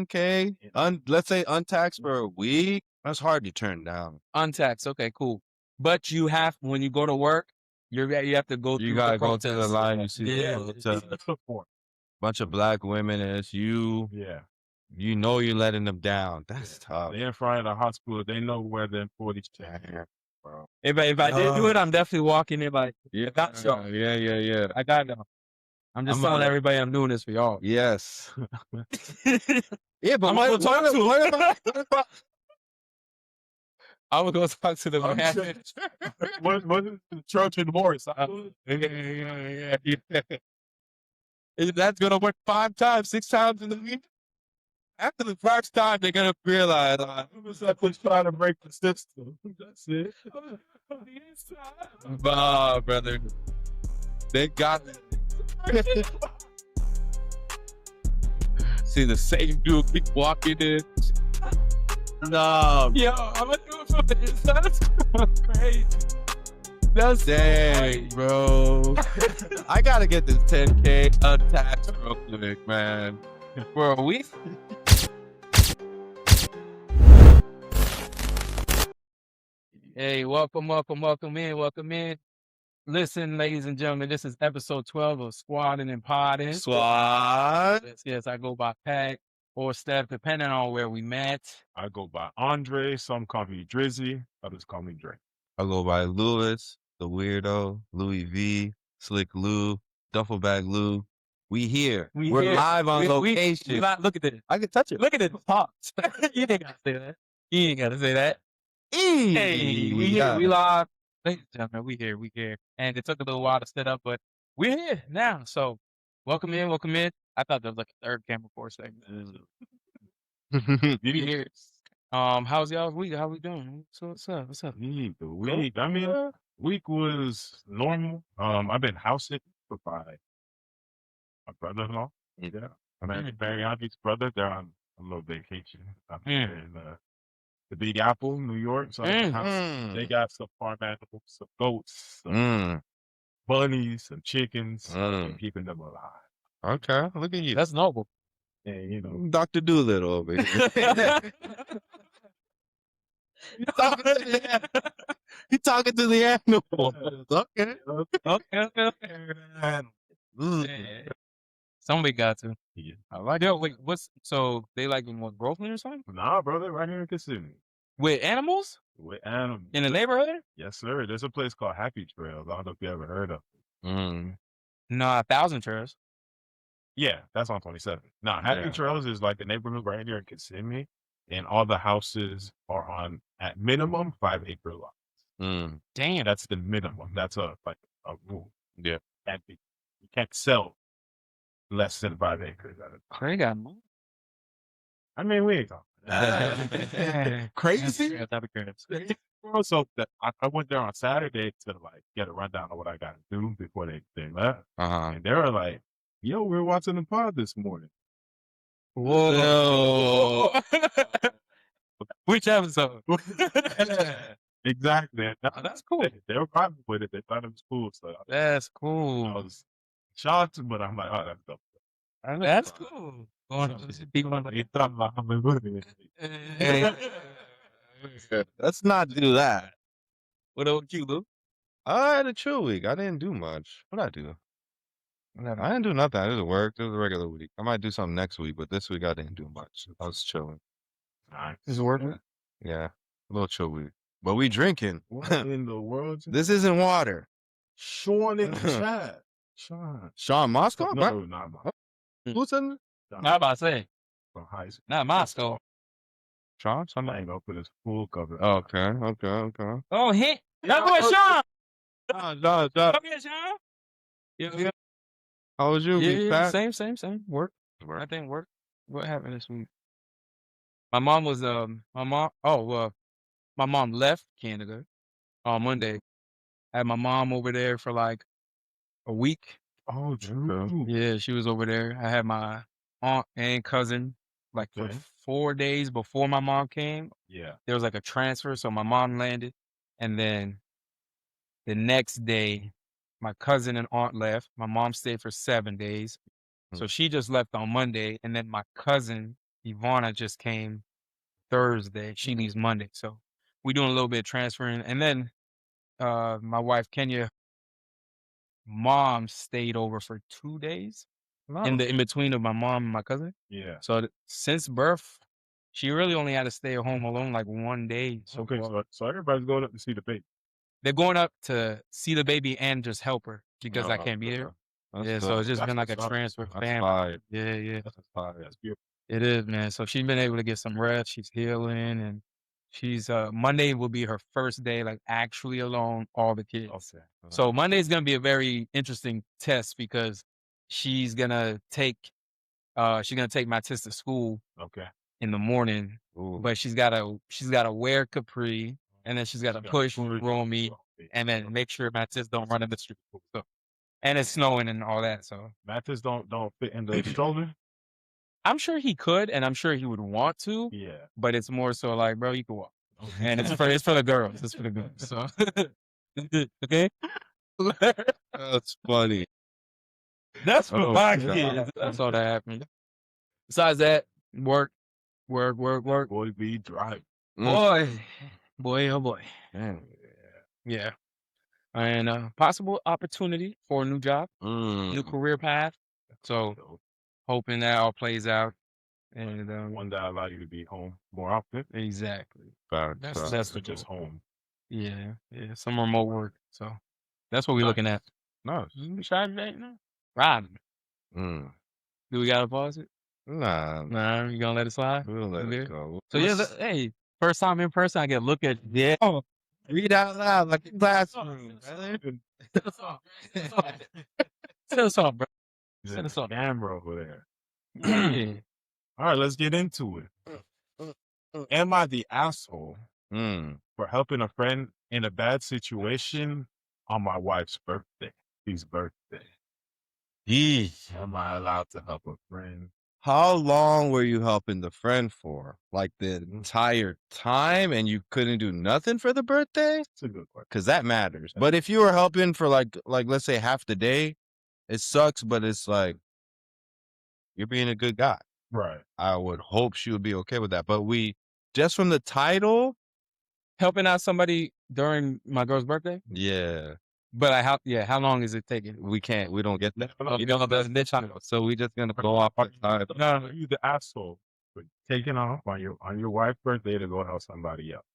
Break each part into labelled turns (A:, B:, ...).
A: 10K, let's say untaxed for a week, that's hard to turn down.
B: Untaxed. Okay, cool. But you have, when you go to work, you have to go through
A: You gotta
B: the
A: go through the
B: protest.
A: line. You see
B: Yeah.
A: a bunch of black women, and it's you.
C: Yeah.
A: You know you're letting them down. That's tough.
C: They're in front of the hospital. They know where the employees stand. Bro.
B: If I did do it, I'm definitely walking in like,
A: Yeah,
B: I got y'all.
A: yeah.
B: I got them. I'm just telling everybody I'm doing this for y'all.
A: Yes. Yeah, but
B: I'm
A: what
B: gonna talk to
A: what about
B: I would go talk to the manager.
C: What is the church in Morris?
B: Yeah. That's gonna work 5 times, 6 times in the week. After the first time, they're gonna realize
C: Who's trying to break the system? That's it.
B: Nah, brother. They got me. See the same dude keep walking in.
A: no?
B: Yo, I'm gonna do it from the inside. That's crazy. That's
A: Dang, bro. I gotta get this 10K untaxed real quick, man.
B: for a week. Hey, welcome in. Listen, ladies and gentlemen, this is episode 12 of Squaddin And Poddin.
A: Squad.
B: Yes, I go by Pat or Steph, depending on where we met.
C: I go by Andre. Some call me Drizzy. Others call me Dre.
A: I go by Lewis, the weirdo, Louis V, Slick Lou, Duffel Bag Lou. We here. We're
B: here.
A: live on location.
B: Look at this.
A: I can touch it.
B: Look at this pops. You ain't gotta say that. You ain't gotta say that. Hey, we here. We live. Ladies and gentlemen, we here. And it took a little while to set up, but we're here now. So welcome in. I thought there was like a third camera for a second. We here. How's y'all's week? How we doing? So what's up?
C: The week. I mean, week was normal. I've been house sitting for my brother-in-law. Yeah. I'm at Mariani's brother. They're on a little vacation. I'm in the Big Apple, New York. So they got some farm animals, some goats, some bunnies, some chickens, and keeping them alive.
A: Okay, look at you.
B: That's noble.
C: And you know,
A: Dr. Doolittle over here. He talking to the animal.
B: Okay. Somebody got to.
C: Yeah.
B: I like that. Wait, so they like in what, Groveland or something?
C: Nah, brother, right here in Kissimmee.
B: With animals?
C: With animals.
B: In the neighborhood?
C: Yes, sir. There's a place called Happy Trails. I don't know if you ever heard of it.
B: No, 1,000 Trails.
C: Yeah, that's on 27. Nah, Happy Trails is like the neighborhood right here in Kissimmee, and all the houses are on, at minimum, 5-acre lots.
B: Damn.
C: That's the minimum. That's a rule.
A: Yeah.
C: You can't sell less than 5 acres.
B: They got money.
C: I mean, we ain't talking.
A: Crazy?
C: So I went there on Saturday to like get a rundown of what I got to do before they left. And they were like, "Yo, we were watching the pod this morning."
B: Whoa. Which episode?
C: Exactly.
B: That's cool.
C: They were vibing with it. They thought it was cool. So
B: That's
C: I
B: cool.
C: was shocked, but I'm like, "Oh, that's dope."
B: That's cool.
A: Let's not do that.
B: What about you, Lou?
A: I had a chill week. I didn't do much. What'd I do? I didn't do nothing. I did work. It was a regular week. I might do something next week, but this week I didn't do much. I was chilling.
C: Nice.
B: Is it working?
A: Yeah, a little chill week. But we drinking.
C: What in the world?
A: This isn't water.
C: Sean in the chat.
A: Sean Moscow?
C: No, not Moscow.
A: Who's in?
B: Not about to say.
C: From high school.
B: Not Moscow.
A: Sean?
C: I ain't gonna put his full cover.
A: Okay.
B: Oh, hit. That's what Sean.
A: No.
B: Come here, Sean. Yeah.
A: How was your week, Pat?
B: Same. Work. I think work. What happened this week? My mom was my mom left Canada on Monday. I had my mom over there for like a week.
C: Oh, true.
B: Yeah, she was over there. I had my aunt and cousin like for 4 days before my mom came.
C: Yeah.
B: There was like a transfer, so my mom landed, and then the next day, my cousin and aunt left. My mom stayed for 7 days. So she just left on Monday, and then my cousin Ivana just came Thursday. She leaves Monday. So we're doing a little bit of transferring. And then my wife, Kenya, mom stayed over for 2 days in between of my mom and my cousin.
C: Yeah.
B: So since birth, she really only had to stay at home alone like 1 day. So
C: Okay, so everybody's going up to see the baby.
B: they're going up to see the baby and just help her because I can't be there. Yeah, so it's just been like a transfer family. Yeah.
C: That's beautiful.
B: It is, man. So she's been able to get some rest. She's healing, and she's Monday will be her first day like actually alone, all the kids.
C: Okay.
B: So Monday is gonna be a very interesting test because she's gonna take my sis to school
C: Okay.
B: in the morning, but she's gotta wear capri, and then she's gotta push roll me, and then make sure my sis don't run in the street. So, and it's snowing and all that. So
C: Mathis don't fit in the stroller.
B: I'm sure he could, and I'm sure he would want to.
C: Yeah.
B: But it's more so like, bro, you can walk, and it's for the girls. It's for the girls. So okay.
A: That's funny.
B: That's for my kids. That's all that happened. Besides that, work.
C: Boy, be driving.
B: Boy, oh boy.
A: Man.
B: Yeah. And possible opportunity for a new job, new career path. So hoping that all plays out. And
C: one that allow you to be home more often.
B: exactly.
C: That's just home.
B: Yeah. Some remote work. So that's what we're looking at.
C: Nice.
B: Right.
A: Mm.
B: Do we gotta pause it?
A: Nah,
B: Nah, you gonna let it slide?
A: we'll let
B: Okay.
A: it go.
B: So hey, first time in person, I get to look at
A: Read out loud like a classroom.
B: Send us off, bro. Send us off.
C: Camera over there.
B: Yeah.
C: All right, let's get into it. Am I the asshole for helping a friend in a bad situation on my wife's birthday? His birthday. Am I allowed to help a friend?
A: How long were you helping the friend for? Like the entire time, and you couldn't do nothing for the birthday?
C: That's a good question.
A: Because that matters. But if you were helping for like let's say half the day, it sucks. But it's like you're being a good guy.
C: Right.
A: I would hope she would be okay with that. But just from the title,
B: helping out somebody during my girl's birthday.
A: Yeah.
B: But how long is it taking?
A: We don't get that.
B: You don't know the
A: So we just gonna go off the title.
C: No, you the asshole for taking off on your wife's birthday to go help somebody else.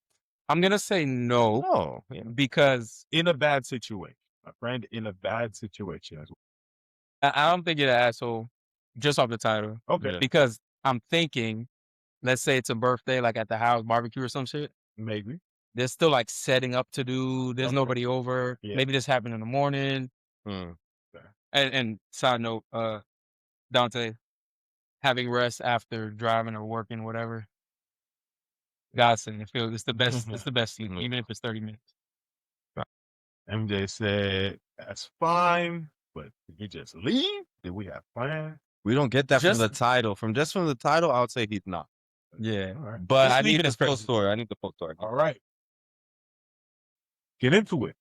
B: I'm gonna say no. Because
C: in a bad situation, a friend in a bad situation as well.
B: I don't think you're an asshole just off the title.
C: Okay.
B: Because I'm thinking, let's say it's a birthday, like at the house barbecue or some shit.
C: Maybe.
B: There's still like setting up to do. There's nobody over.
C: Yeah.
B: Maybe this happened in the morning. And side note, Dante, having rest after driving or working, whatever. Godsend. It's the best. It's the best sleep, even if it's 30 minutes.
C: MJ said that's fine, but did you just leave? Did we have plans?
A: We don't get that from the title. From the title, I would say he's not.
B: Yeah.
C: Right.
B: But
A: I need the full story. I need the full story.
C: All right. Get into it.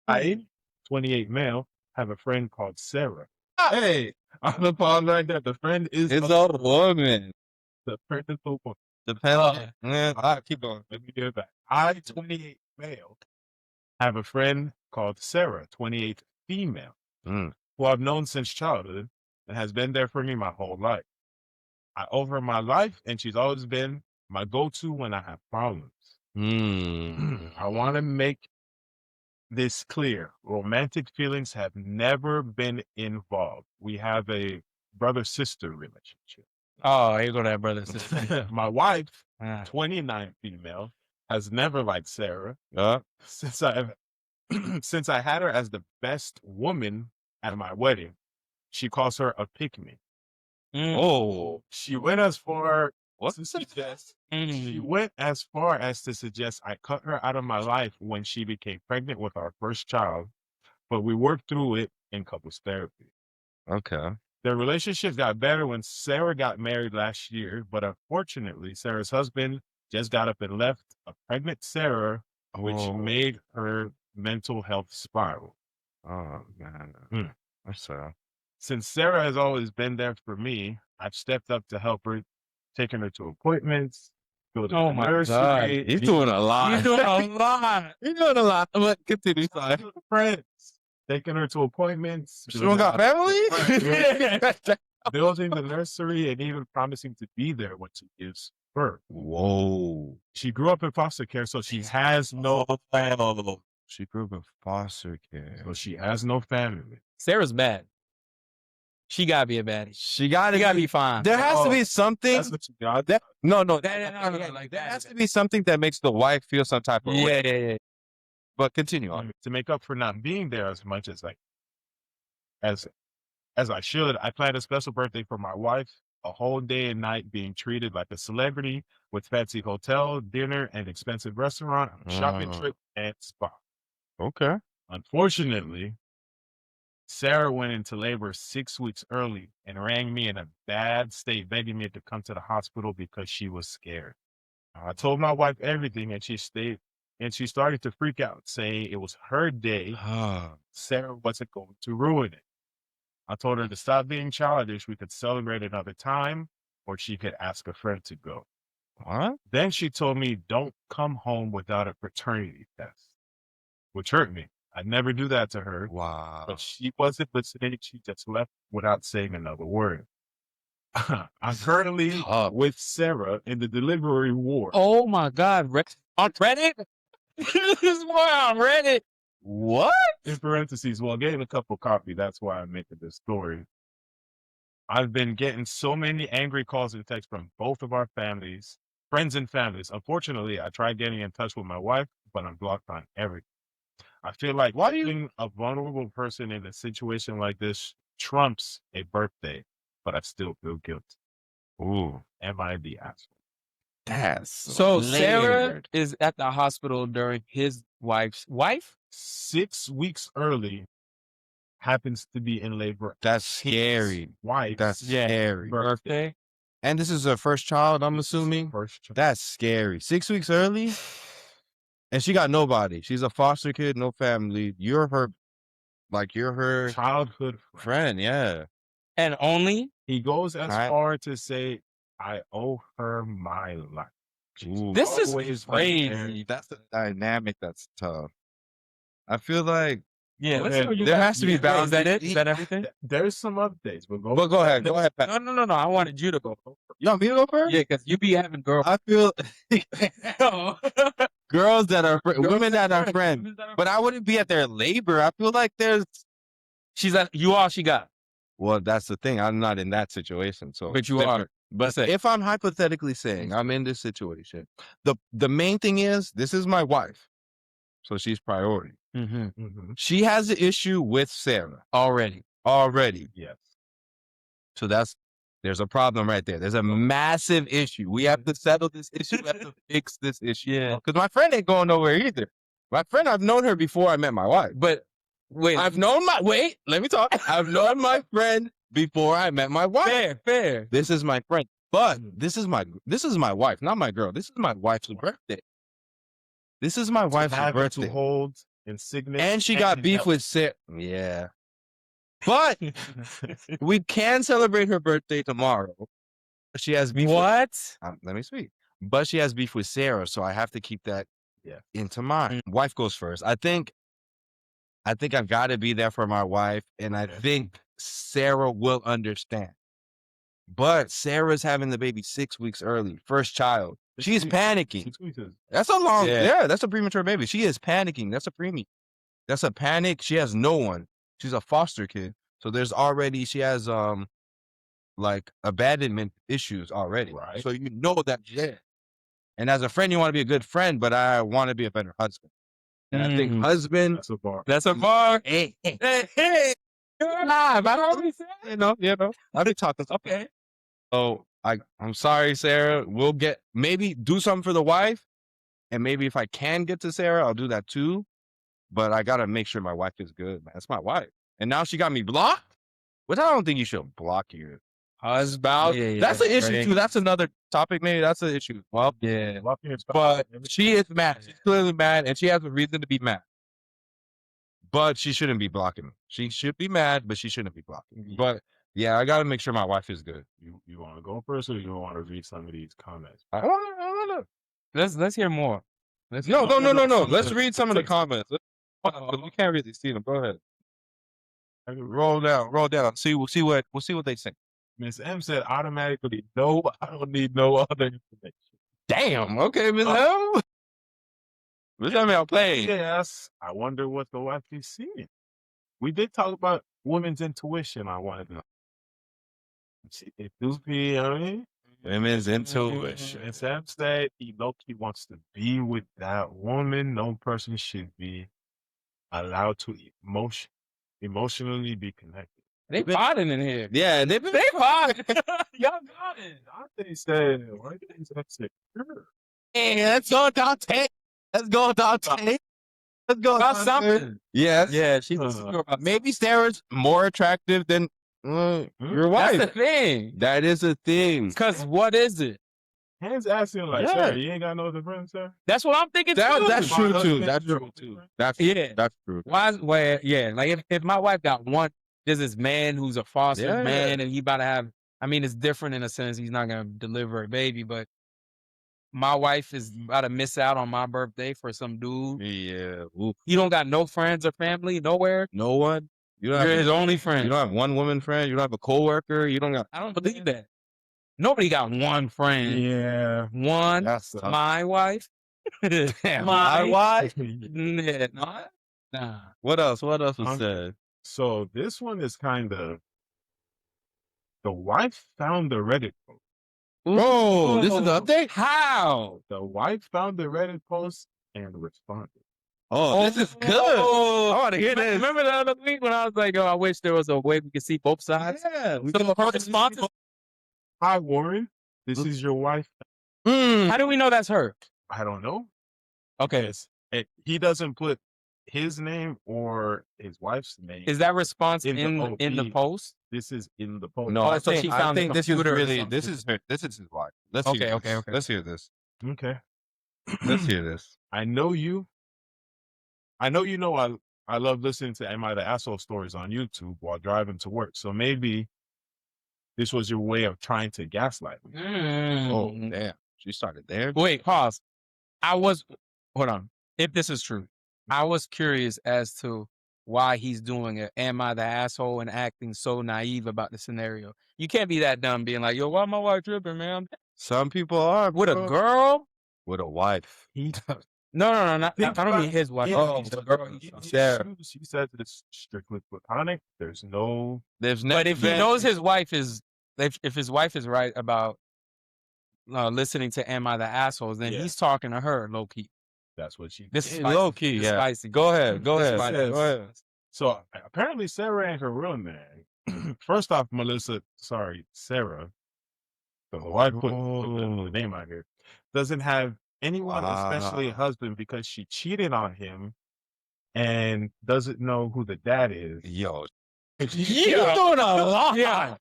C: I, 28 male, have a friend called Sarah. Hey, I'm apologizing that the friend is
A: a woman.
C: The friend is a woman.
A: Depends. All right, keep going.
C: Let me get it back. I, 28 male, have a friend called Sarah, 28 female, who I've known since childhood and has been there for me my whole life. I owe her my life, and she's always been my go-to when I have problems. I want to make this clear. Romantic feelings have never been involved. We have a brother-sister relationship.
B: Oh, here go that brother-sister.
C: My wife, 29 female, has never liked Sarah. Since I had her as the best woman at my wedding. She calls her a pick-me.
A: Oh,
C: she went as far
A: to
C: suggest I cut her out of my life when she became pregnant with our first child, but we worked through it in couples therapy.
A: Okay.
C: Their relationship got better when Sarah got married last year, but unfortunately, Sarah's husband just got up and left a pregnant Sarah, which made her mental health spiral.
A: Oh, man. That's sad.
C: Since Sarah has always been there for me, I've stepped up to help her taking her to appointments, go to
B: Oh
C: the
B: my
C: nursery.
B: God.
A: He's doing a lot.
B: You're doing a lot.
A: He's doing a lot. But continue. Sorry.
C: Friends, taking her to appointments.
A: She don't got family?
C: Building the nursery and even promising to be there when she gives birth.
A: Whoa.
C: She grew up in foster care, so she has no family.
A: She grew up in foster care.
C: So she has no family.
B: Sarah's bad. She gotta be a baddie.
A: She gotta
B: be fine.
A: There has to be something.
C: That's what you got.
A: No,
B: Like
A: there
B: that.
A: has to be something that makes the wife feel some type of way.
B: Yeah.
A: But continue on.
C: To make up for not being there as much as as I should, I planned a special birthday for my wife, a whole day and night being treated like a celebrity with fancy hotel, dinner, and expensive restaurant, shopping trip, and spa.
A: Okay.
C: Unfortunately, Sarah went into labor 6 weeks early and rang me in a bad state, begging me to come to the hospital because she was scared. I told my wife everything, and she started to freak out, saying it was her day. Sarah wasn't going to ruin it. I told her to stop being childish. We could celebrate another time, or she could ask a friend to go.
A: What?
C: Then she told me, don't come home without a paternity test, which hurt me. I never do that to her.
A: Wow.
C: But she wasn't listening. She just left without saying another word. I'm currently with Sarah in the delivery ward.
B: Oh my God. On Reddit? This is why on Reddit.
A: What?
C: In parentheses, well, getting a cup of coffee. That's why I'm making this story. I've been getting so many angry calls and texts from both of our families, friends and families. Unfortunately, I tried getting in touch with my wife, but I'm blocked on everything. I feel like being a vulnerable person in a situation like this trumps a birthday, but I still feel guilty. Ooh, am I the asshole?
A: That's
B: So Sarah is at the hospital during his wife's wife?
C: 6 weeks early, happens to be in labor.
A: That's scary.
C: Wife.
A: That's scary.
B: Birthday.
A: And this is her first child, I'm assuming?
C: First child.
A: That's scary. 6 weeks early? And she got nobody. She's a foster kid, no family. You're her
C: Childhood
A: friend, yeah.
B: And only?
C: He goes as far to say, I owe her my life.
A: Ooh.
B: This is
C: Always
B: crazy.
A: That's the dynamic that's tough. I feel like
B: Yeah,
A: there has to be balance.
B: Is that it? Is that everything?
C: There's some updates, but
A: But go ahead. Go ahead, Pat.
B: No. I wanted you to go.
A: You want me to go first?
B: Yeah, because you be having girls.
A: I feel girls that are women that are friends. But I wouldn't be at their labor. I feel like
B: she's at you all she got.
A: Well, that's the thing. I'm not in that situation. So
B: But you are.
A: But if I'm hypothetically saying I'm in this situation, the main thing is this is my wife. So she's priority.
B: Mm-hmm.
A: She has an issue with Sarah.
B: Already.
C: Yes.
A: So there's a problem right there. There's a massive issue. We have to settle this issue. We have to fix this issue.
B: Yeah.
A: Because my friend ain't going nowhere either. My friend, I've known her before I met my wife.
B: But wait.
A: Let me talk. I've known my friend before I met my wife.
B: Fair.
A: This is my friend. But this is my wife, not my girl. This is my wife's birthday. This is my wife's birthday.
C: To hold insignia.
A: And she got beef with Sarah. Yeah. But we can celebrate her birthday tomorrow. She has beef.
B: What?
A: Let me speak. But she has beef with Sarah, so I have to keep that into mind. Wife goes first. I think I've got to be there for my wife, and I think Sarah will understand. But Sarah's having the baby 6 weeks early, first child. She's panicking.
C: 6 weeks.
A: That's a long, that's a premature baby. She is panicking. That's a preemie. That's a panic. She has no one. She's a foster kid. So she has like abandonment issues already.
C: Right.
A: So you know that. Yeah. And as a friend, you want to be a good friend, but I want to be a better husband. And I think husband.
C: That's a bar.
B: That's a bar.
A: Hey.
B: You're alive. I don't always say.
A: You know. I'll be talking.
B: Okay.
A: So I'm sorry, Sarah. We'll maybe do something for the wife. And maybe if I can get to Sarah, I'll do that too. But I got to make sure my wife is good, man. That's my wife. And now she got me blocked, which I don't think you should block your husband.
B: Yeah,
A: that's an issue too. That's another topic, maybe. That's an issue. Well,
B: yeah.
A: But she is mad. She's clearly mad, and she has a reason to be mad. But she shouldn't be blocking me. She should be mad, but she shouldn't be blocking me. But Yeah, I gotta make sure my wife is good.
C: You want to go first, or you want to read some of these comments?
A: I wanna.
B: Let's hear more.
A: No. Let's read some of the comments. We can't really see them. Go ahead. Roll down. We'll see what they say.
C: Miss M said automatically, no, I don't need no other information.
A: Damn. Okay, Miss M. Miss M, I'll play.
C: Yes, I wonder what the wife is seeing. We did talk about women's intuition. I wanted to know. It do be, I mean,
A: Women's intuition.
C: Miss M said he wants to be with that woman. No person should be allowed to emotionally be connected.
B: They podding in here.
A: Yeah, they
B: podding. Y'all podding.
C: Dante said, why did that say? Sure.
A: Hey, let's go, Dante. Let's go, Dante. Let's go,
B: About
A: Dante.
B: something.
A: Yes.
B: Yeah, she's
A: maybe Sarah's more attractive than your wife.
B: That's the thing.
A: That is a thing.
B: Because what is it?
C: Hands asking like,
A: Yeah.
C: Sarah, you ain't got no other friends, sir?
B: That's what I'm thinking too.
A: That's true too.
C: That's
A: That's true
C: true.
A: too. That's true.
B: Why? Well, yeah. Like if my wife got one, there's this man who's a foster man, and he about to have. I mean, it's different in a sense. He's not gonna deliver a baby, but my wife is about to miss out on my birthday for some dude.
A: Yeah. Ooh.
B: You don't got no friends or family nowhere.
A: No one. You don't
B: You're
A: have
B: his only friend.
A: You don't have one woman friend. You don't have a coworker. You don't got.
B: I don't believe that. Nobody got one friend.
C: Yeah.
B: One.
A: That's tough.
B: My wife.
A: My wife.
B: Yeah, nah.
A: What else? What else was said?
C: So this one is kind of the wife found the Reddit post.
A: Bro, this is the update?
B: How?
C: The wife found the Reddit post and responded.
A: Oh, this is good. I want to hear this.
B: Remember the other week when I was like, oh, I wish there was a way we could see both sides?
A: Yeah.
B: So her response is,
C: Hi, Warren. This is your wife.
B: how do we know that's her?
C: I don't know.
B: Okay.
C: Yes. He doesn't put his name or his wife's name.
B: Is that response in the
C: OP.
B: post?
C: This is in the post.
A: No,
B: Oh,
A: I
B: so
A: think,
B: she found the
A: this is
B: computer or
A: really
B: something.
A: this is his wife. Let's
B: Okay,
A: hear
B: okay,
A: this.
B: okay.
A: Let's hear this.
C: Okay.
A: Let's hear this.
C: I know you know I love listening to Am I the Asshole stories on YouTube while driving to work. So maybe this was your way of trying to gaslight me.
A: Oh, damn. She started there.
B: Wait, pause. Hold on. If this is true, I was curious as to why he's doing it. Am I the asshole and acting so naive about the scenario? You can't be that dumb being like, yo, why my wife tripping, man?
A: Some people are.
B: With a
A: bro.
B: girl?
A: With a wife.
B: No, not, I don't mean his wife.
C: Yeah,
B: Oh, the girl.
A: Sarah.
C: She said it's strictly platonic. There's no.
B: But if he knows his wife is, if his wife is right about listening to Am I the Assholes, then he's talking to her low key.
C: That's what she.
B: This is
A: low key.
B: This
A: Yeah.
B: spicy.
A: Go ahead. Go
C: This
A: ahead.
C: says-
A: Go ahead.
C: So apparently Sarah ain't her real name. First off, Sarah, the wife put the name out here, doesn't have anyone, especially a husband, because she cheated on him and doesn't know who the dad is.
A: Yo.
B: You're doing a lot. Yeah.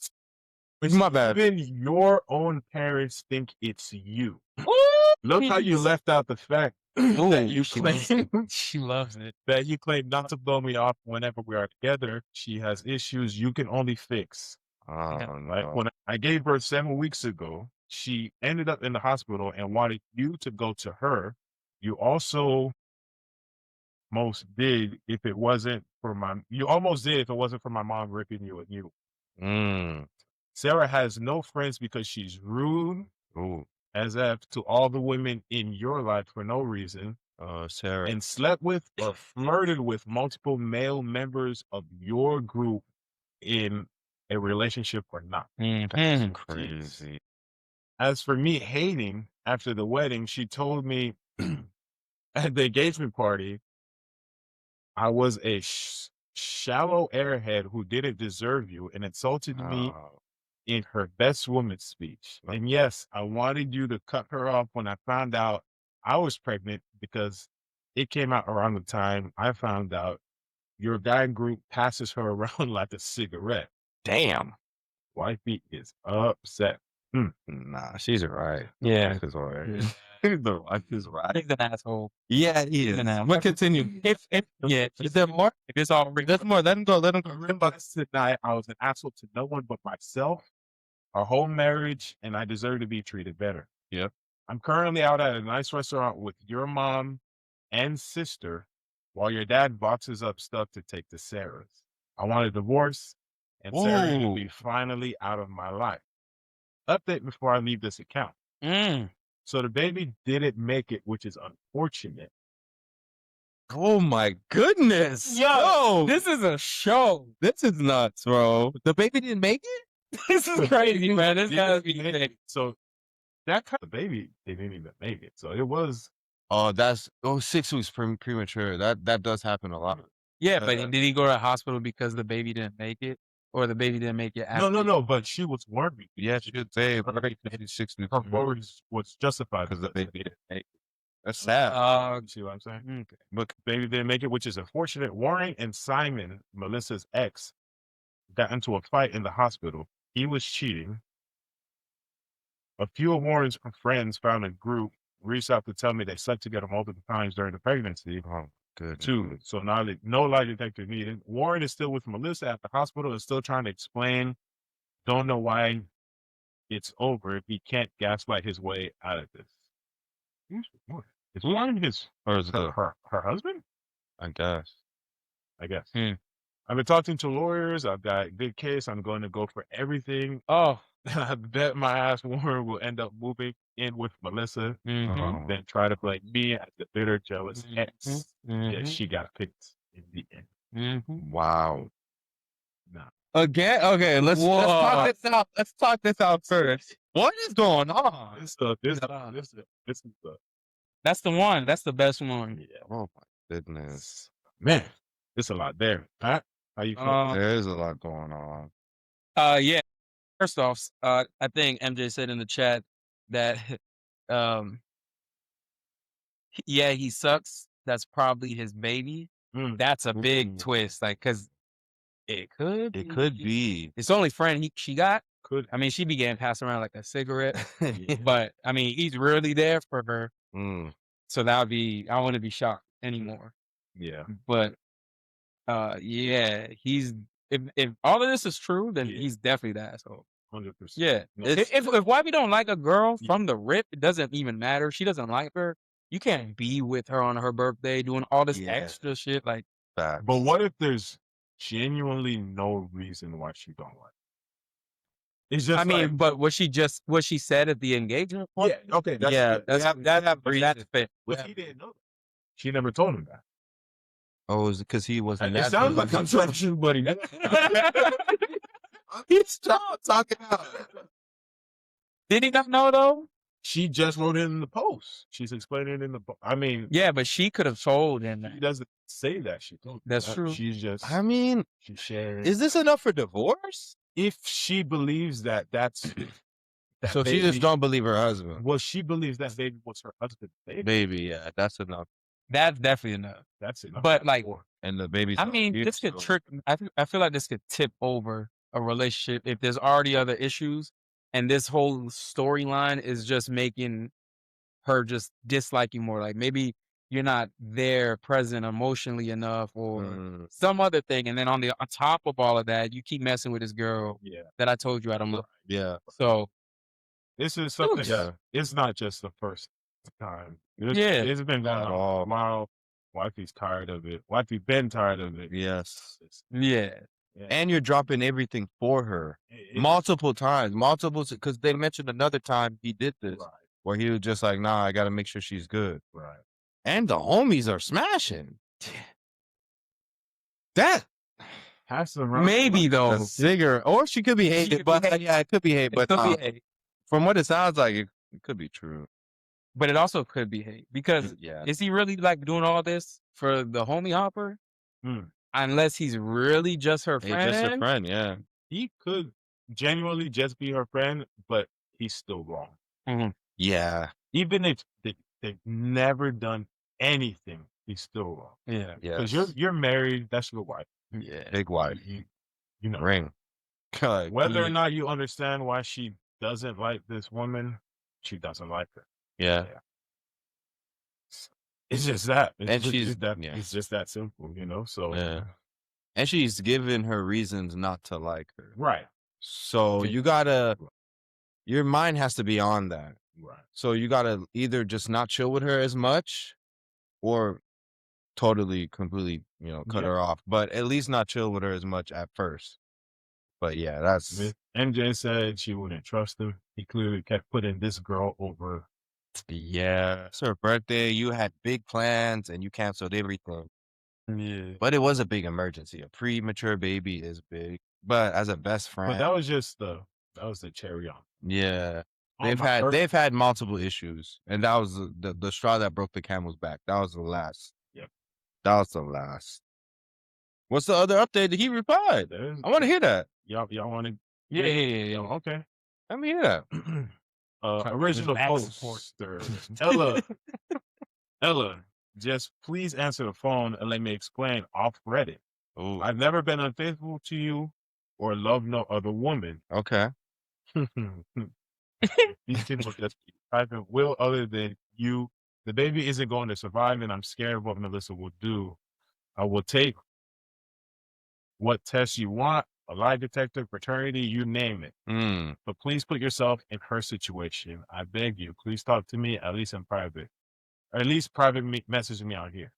A: My bad.
C: Even your own parents think it's you. Look how you left out the fact that you claim
B: She loves it.
C: that you claim not to blow me off whenever we are together. She has issues you can only fix.
A: Oh,
C: Like
A: no.
C: when I gave birth 7 weeks ago, she ended up in the hospital and wanted you to go to her. You also almost did if it wasn't for my mom ripping you a new. Sarah has no friends because she's rude, as if to all the women in your life for no reason,
A: Sarah.
C: and slept with or flirted with multiple male members of your group in a relationship or not.
A: That's crazy.
C: As for me hating after the wedding, she told me at the engagement party, I was a shallow airhead who didn't deserve you and insulted me in her best woman speech. And yes, I wanted you to cut her off when I found out I was pregnant because it came out around the time I found out your guy group passes her around like a cigarette.
A: Damn.
C: Wifey is upset.
A: Nah, she's all right.
B: Yeah.
A: Wife is all right.
B: Yeah.
A: The wife is right.
B: He's an asshole.
A: Yeah, he
B: He's
A: is.
B: an asshole.
A: But continue.
B: Is there more? If it's all
A: There's more. Let him go. Let him go.
C: Remember, tonight I was an asshole to no one but myself, our whole marriage, and I deserve to be treated better.
A: Yep.
C: I'm currently out at a nice restaurant with your mom and sister while your dad boxes up stuff to take to Sarah's. I want a divorce, and Sarah will be finally out of my life. Update before I leave this account. So the baby didn't make it, which is unfortunate.
A: Oh my goodness.
B: Yo, this is a show.
A: This is nuts, bro. The baby didn't make it?
B: This is crazy, man. This gotta be fake.
C: So that kind of baby didn't even make it. So it was.
A: Oh, 6 weeks premature. That does happen a lot.
B: Yeah, but did he go to the hospital because the baby didn't make it? Or the baby didn't make it after?
C: No. But she was worried.
A: Yeah, she did say 6 weeks.
C: Her worries was justified
A: Because the baby didn't make it. That's sad.
C: You see what I'm saying?
B: Okay.
C: But baby didn't make it, which is unfortunate. Warren and Simon, Melissa's ex, got into a fight in the hospital. He was cheating. A few of Warren's friends found a group, reached out to tell me they slept together multiple times during the pregnancy.
A: Oh, good.
C: Too. So now no lie detector needed. Warren is still with Melissa at the hospital and still trying to explain. Don't know why it's over if he can't gaslight his way out of this. Is Warren his
A: Or is it
C: her husband?
A: I guess.
C: I've been talking to lawyers. I've got a good case. I'm going to go for everything.
B: Oh.
C: I bet my ass Warren will end up moving in with Melissa, then try to play me as the bitter, jealous ex. Yeah, she got picked in the end.
A: Wow.
C: Nah.
A: Again? Okay, let's talk this out. Let's talk this out first. What is going on?
C: This is the
B: That's the one. That's the best one.
C: yeah.
A: Oh my goodness.
C: Man, there's a lot there. Pat, how you feel?
A: There's a lot going on.
B: Yeah. First off, I think MJ said in the chat that, yeah, he sucks. That's probably his baby. That's a big twist, like, cause it could
A: be.
B: It's the only friend she got.
C: Could.
B: I mean, she began passing around like a cigarette, but I mean, he's really there for her. So that would be, I wouldn't be shocked anymore.
C: Yeah.
B: But, yeah, if all of this is true, then he's definitely the asshole.
C: 100%.
B: Yeah. If wifey don't like a girl from the rip, it doesn't even matter. She doesn't like her. You can't be with her on her birthday doing all this extra shit. Like,
A: Facts.
C: But what if there's genuinely no reason why she don't like? It's just.
B: I mean, but what she said at the engagement?
C: Yeah. Okay.
B: That's fair.
C: But he didn't know that. She never told him that.
A: Oh, is it because he wasn't?
C: It sounds like I'm trying to shoot, buddy.
A: He's talking out.
B: Did he not know though?
C: She just wrote it in the post. She's explaining it in the. I mean,
B: yeah, but she could have told him.
C: She doesn't say that she told.
B: That's true.
C: She's just.
A: I mean,
C: she shared.
A: Is this enough for divorce?
C: If she believes that's.
A: So she just don't believe her husband.
C: Well, she believes that baby was her husband's baby.
A: Baby, yeah, that's enough.
B: That's definitely enough.
C: That's enough.
B: But like,
A: and the baby's.
B: I mean, this could trick. I feel like this could tip over a relationship if there's already other issues, and this whole storyline is just making her just disliking more. Like maybe you're not there, present emotionally enough, or some other thing. And then on top of all of that, you keep messing with this girl.
C: Yeah.
B: That I told you I don't love.
A: Yeah.
B: So
C: this is something. Yeah. It's not just the first time. It's been going on a while. Wifey's tired of it. Wifey been tired of it.
A: Yes.
B: Yeah.
A: And you're dropping everything for her multiple times, because they mentioned another time he did this where he was just like, nah, I got to make sure she's good.
C: Right.
A: And the homies are smashing. That
C: has some
B: maybe though.
A: Figure, or she could be hated, but yeah, it could be hate. But from what it sounds like, it could be true.
B: But it also could be hate because is he really like doing all this for the homie hopper? Unless he's really just her friend.
A: Just her friend, yeah.
C: He could genuinely just be her friend, but he's still wrong.
A: Yeah.
C: Even if they've never done anything, he's still wrong.
B: Yeah.
C: Because you're married, that's your wife.
A: Yeah. Big wife.
C: You know.
A: Ring.
C: Whether or not you understand why she doesn't like this woman, she doesn't like her.
A: Yeah.
C: It's just that.
A: And she's
C: It's just that simple, you know. So
A: and she's given her reasons not to like her.
C: right.
A: So you gotta, your mind has to be on that.
C: Right.
A: So you gotta either just not chill with her as much, or totally, completely, cut her off. But at least not chill with her as much at first. But yeah, that's
C: MJ said she wouldn't trust him. He clearly kept putting this girl over.
A: Yeah, it's her birthday. You had big plans and you canceled everything.
B: Yeah.
A: But it was a big emergency. A premature baby is big. But as a best friend,
C: But that was just the cherry on.
A: yeah,
C: On my
A: they've had multiple issues, and that was the straw that broke the camel's back. That was the last.
C: Yep.
A: That was the last. What's the other update that he replied? I want to hear that.
C: Y'all want to?
B: Yeah.
C: Okay.
A: Let me hear that.
C: Original poster. Ella, just please answer the phone and let me explain off Reddit.
A: Ooh.
C: I've never been unfaithful to you or loved no other woman.
A: Okay.
C: These people just keep typing will other than you. The baby isn't going to survive, and I'm scared of what Melissa will do. I will take what test you want, a lie detector, fraternity, you name it. But please put yourself in her situation. I beg you, please talk to me, at least in private. Or at least private message me on here.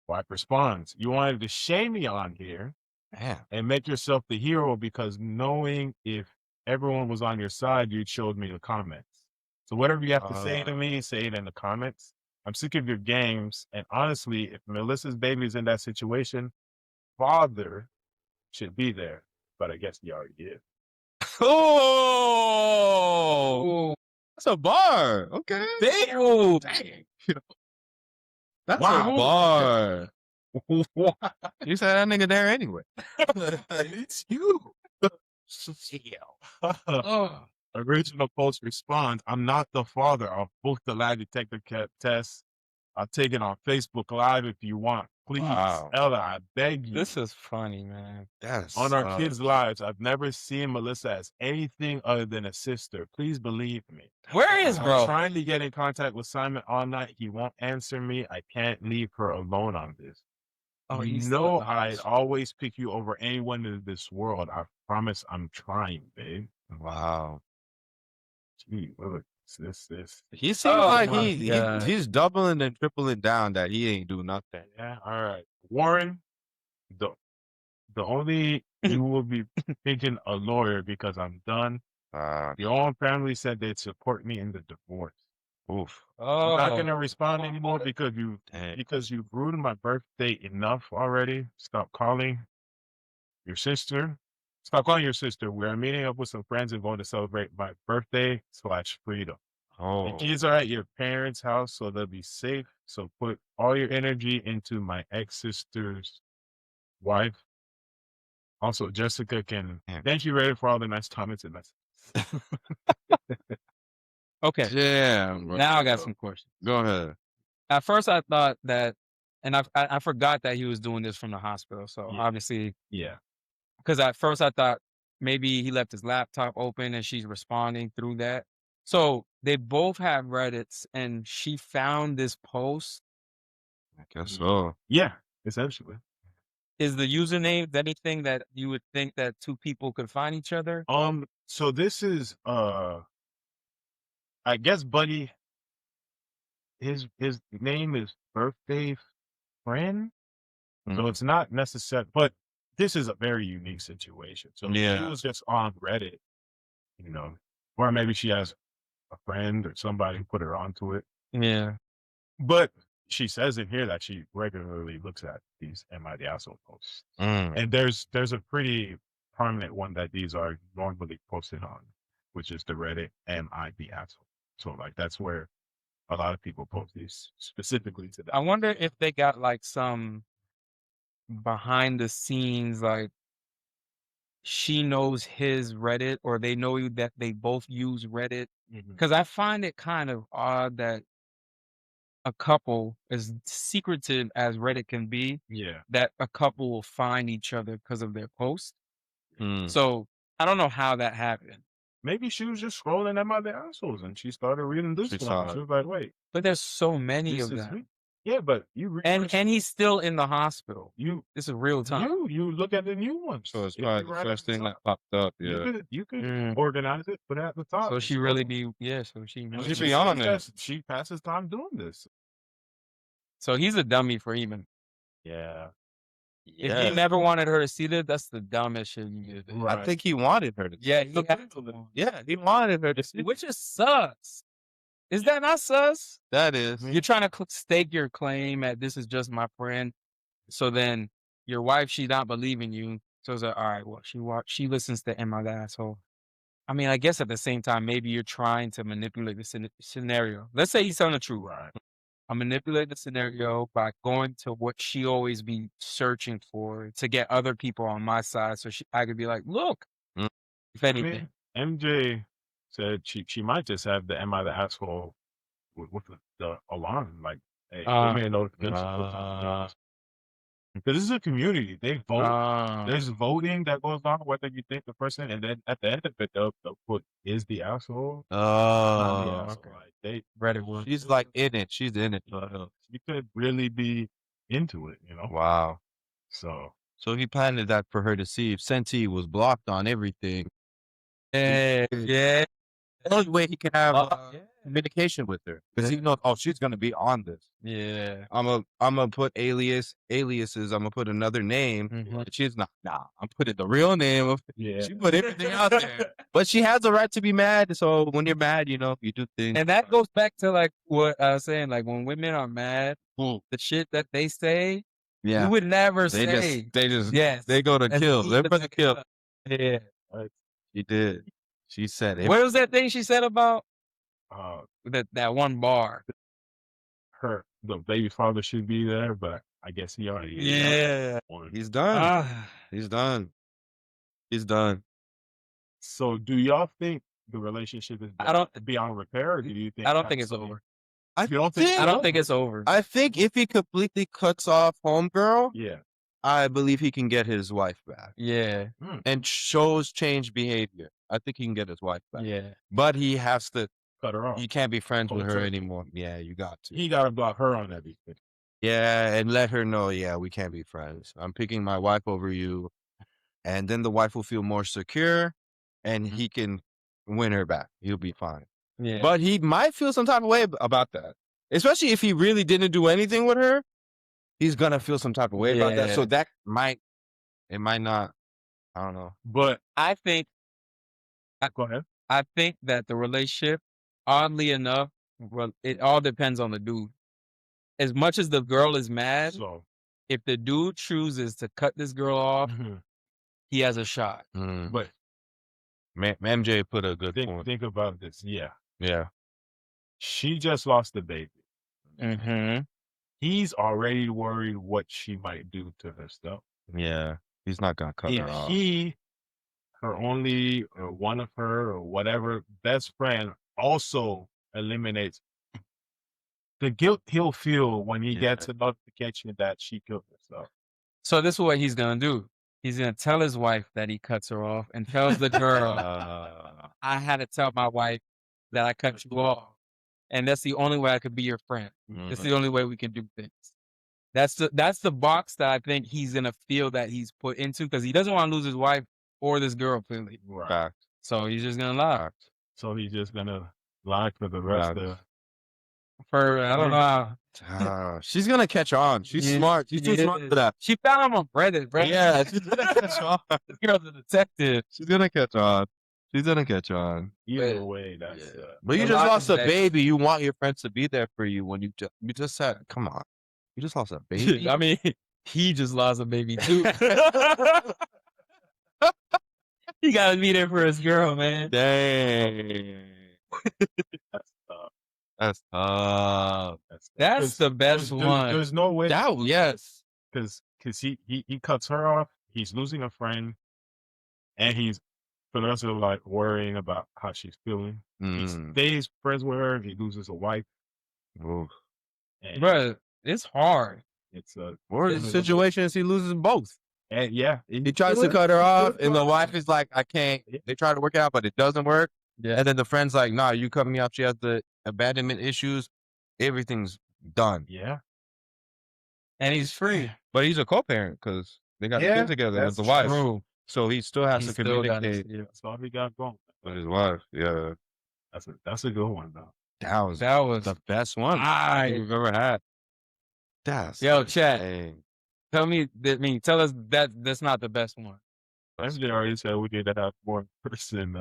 C: Wife responds, you wanted to shame me on here and make yourself the hero because knowing if everyone was on your side, you'd showed me the comments. So whatever you have to say to me, say it in the comments. I'm sick of your games. And honestly, if Melissa's baby is in that situation, father should be there. But I guess he already did.
A: Oh, that's a bar. Okay.
B: Damn.
A: That's a bar. You said that nigga there anyway.
C: It's you. Original post responds, I'm not the father. I'll book the lie detector test. I'll take it on Facebook Live if you want. Please, Ella, I beg you.
B: This is funny, man.
C: On our kids' lives, I've never seen Melissa as anything other than a sister. Please believe me.
B: Where is bro?
C: I'm trying to get in contact with Simon all night. He won't answer me. I can't leave her alone on this.
B: Oh,
C: you know I'd always pick you over anyone in this world. I promise I'm trying, babe.
A: Wow.
C: Gee, look, this.
A: He seems like he's doubling and tripling down that he ain't do nothing.
C: Yeah, all right. Warren, the only you will be picking a lawyer because I'm done. Your own family said they'd support me in the divorce.
A: Oof.
C: I'm not gonna respond anymore because you've ruined my birthday enough already. Stop calling your sister. Stop calling your sister. We're meeting up with some friends and going to celebrate my birthday / freedom. The kids are at your parents' house, so they'll be safe. So put all your energy into my ex-sister's wife. Also, Jessica can thank you, Reddit, for all the nice comments and messages.
B: Okay.
A: Yeah.
B: Now I got some questions.
A: Go ahead.
B: At first, I thought that, and I forgot that he was doing this from the hospital. So obviously, because at first I thought maybe he left his laptop open and she's responding through that. So they both have Reddits, and she found this post.
A: I guess so.
C: Yeah, essentially.
B: Is the username anything that you would think that two people could find each other?
C: So this is I guess Buddy, his name is Birthday Friend. So it's not necessary, but this is a very unique situation. So she was just on Reddit, or maybe she has a friend or somebody who put her onto it.
B: Yeah.
C: But she says in here that she regularly looks at these Am I the Asshole posts. And there's a pretty prominent one that these are normally posted on, which is the Reddit Am I the Asshole. So like that's where a lot of people post these specifically to that.
B: I wonder if they got like some behind the scenes, like she knows his Reddit or they know that they both use Reddit. Because I find it kind of odd that a couple, as secretive as Reddit can be, that a couple will find each other because of their post. So I don't know how that happened.
C: Maybe she was just scrolling Am I the Assholes and she started reading this one. She was like, wait.
B: But there's so many of them.
C: Yeah, but
B: and he's still in the hospital. This is real time.
C: You look at the new ones.
A: So it's probably the first thing that popped up. Yeah.
C: You could organize it, put it at the top.
B: So she really be so she
A: be on it.
C: She passes time doing this.
B: So he's a dummy for even.
C: Yeah.
B: If he never wanted her to see that, that's the dumbest shit you could do.
A: I think he wanted her to.
B: Yeah, he had to.
A: Yeah, he wanted her to see.
B: Which is sus. Is that not sus?
A: That is.
B: You're trying to stake your claim at this is just my friend. So then your wife, she's not believing you. So it's like, all right, well, she listens to Am I the Asshole? I mean, I guess at the same time, maybe you're trying to manipulate the scenario. Let's say he's telling the truth.
C: Right.
B: I manipulate the scenario by going to what she always be searching for to get other people on my side. So I could be like, look, if anything.
C: I mean, MJ said she might just have the Am I the Asshole with the alarm. Like, hey, give me a notification. Because this is a community. They vote. There's voting that goes on, whether you think the person, and then at the end of it, they'll put, is the asshole?
A: Oh.
C: Okay. Like,
B: Reddit one.
A: She's like in it. She's in it.
C: She could really be into it, you know?
A: Wow.
C: So
A: he planted that for her to see if Senti was blocked on everything.
B: Yeah.
A: The only way he can have communication with her, because he knows, she's gonna be on this.
B: Yeah.
A: I'm gonna put aliases. I'm gonna put another name. But she's not. Nah, I'm putting the real name. She put everything out there, but she has the right to be mad. So when you're mad, you do things.
B: And that goes back to like what I was saying. Like when women are mad, the shit that they say, you would never say.
A: They go to kill. They're going to kill.
B: Yeah.
A: She did. She said it.
B: What was that thing she said about that one bar?
C: The baby father should be there, but I guess he already is.
B: Yeah.
A: He's done. He's done. He's done.
C: So do y'all think the relationship is beyond repair, or do you think
B: I don't think it's over.
A: I don't
B: think it's over.
A: I think if he completely cuts off homegirl,
C: yeah,
A: I believe he can get his wife back.
B: Yeah.
A: And shows change behavior. I think he can get his wife back.
B: Yeah.
A: But he has to
C: cut her off.
A: You can't be friends with her anymore. Yeah, you got to.
C: He got to block her on everything.
A: Yeah, and let her know, we can't be friends. I'm picking my wife over you. And then the wife will feel more secure and he can win her back. He'll be fine.
B: Yeah.
A: But he might feel some type of way about that. Especially if he really didn't do anything with her. He's going to feel some type of way about that. So it might not, I don't know.
B: But I think,
C: go ahead.
B: I think that the relationship, oddly enough, it all depends on the dude. As much as the girl is mad, if the dude chooses to cut this girl off, he has a shot.
C: But
A: MJ put a good point.
C: Think about this.
A: Yeah.
C: She just lost the baby. He's already worried what she might do to herself.
A: Yeah. He's not going to cut her off.
C: Her only, or one of her, or whatever, best friend also eliminates the guilt he'll feel when he gets a notification that she killed herself.
B: So this is what he's going to do. He's going to tell his wife that he cuts her off and tells the girl, I had to tell my wife that I cut you off. And that's the only way I could be your friend. That's the only way we can do things. That's the box that I think he's going to feel that he's put into, because he doesn't want to lose his wife or this girl, clearly.
C: Right.
B: So he's just going to lie.
C: So he's just going to lie for the rest of...
B: I don't know.
A: She's going to catch on. She's smart. She's too smart for that.
B: She found him on Reddit.
A: Yeah, she's going to catch on.
B: This girl's a detective.
A: She's going to catch on.
C: Either way, that's...
A: But you just lost a baby. You want your friends to be there for you when you just said, come on. You just lost a baby.
B: I mean, he just lost a baby too. He got to be there for his girl, man.
A: Dang. That's tough.
B: That's the best one.
C: There's no way.
A: Yes.
C: Because he cuts her off. He's losing a friend. And he's, for the rest of like worrying about how she's feeling. He stays friends with her. He loses a wife.
B: Bro, it's hard.
C: It's a
A: situation is he loses both.
C: And
A: he tries to cut her off, and the wife is like, I can't. They try to work it out, but it doesn't work.
B: Yeah.
A: And then the friend's like, nah, you cut me off. She has the abandonment issues. Everything's done.
C: Yeah.
B: And he's free.
A: But he's a co-parent because they got kids together with the wife.
B: True.
A: So he still has
B: He
A: to
B: still got
A: communicate
C: That's all he got going.
A: with his wife. Yeah.
C: That's a good one though.
A: That was
B: the
A: best one we've ever had.
B: Yo, chat.
A: Dang.
B: Tell us that's not the best one.
C: SJ already said we need to have more person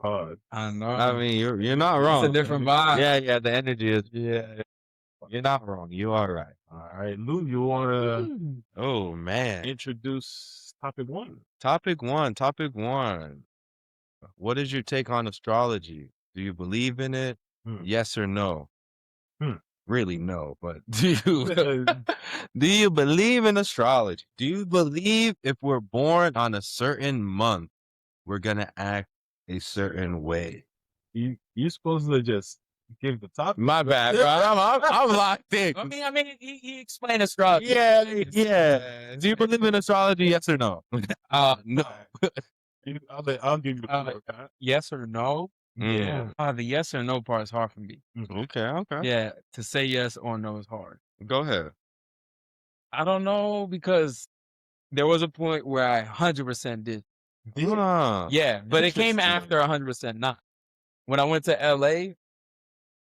C: pod.
B: I know.
A: I mean, you're not wrong.
B: It's a different vibe.
A: Yeah. The energy is You're not wrong. You are right.
C: All right, Lou, you want to
A: Oh man.
C: introduce topic one?
A: Topic one. What is your take on astrology? Do you believe in it? Yes or no? Really no, but do you believe in astrology? Do you believe if we're born on a certain month, we're gonna act a certain way?
C: You supposed to just give the topic.
A: My bad, bro. I'm locked in.
B: I mean, he explained astrology.
A: Yeah. Do you believe in astrology? Yes or no? No.
C: I'll give you the
B: Yes or no?
C: Yeah.
B: The yes or no part is hard for me.
A: Okay.
B: Yeah, to say yes or no is hard.
A: Go ahead.
B: I don't know because there was a point where I 100% did. Yeah, but it came after 100% not. When I went to LA,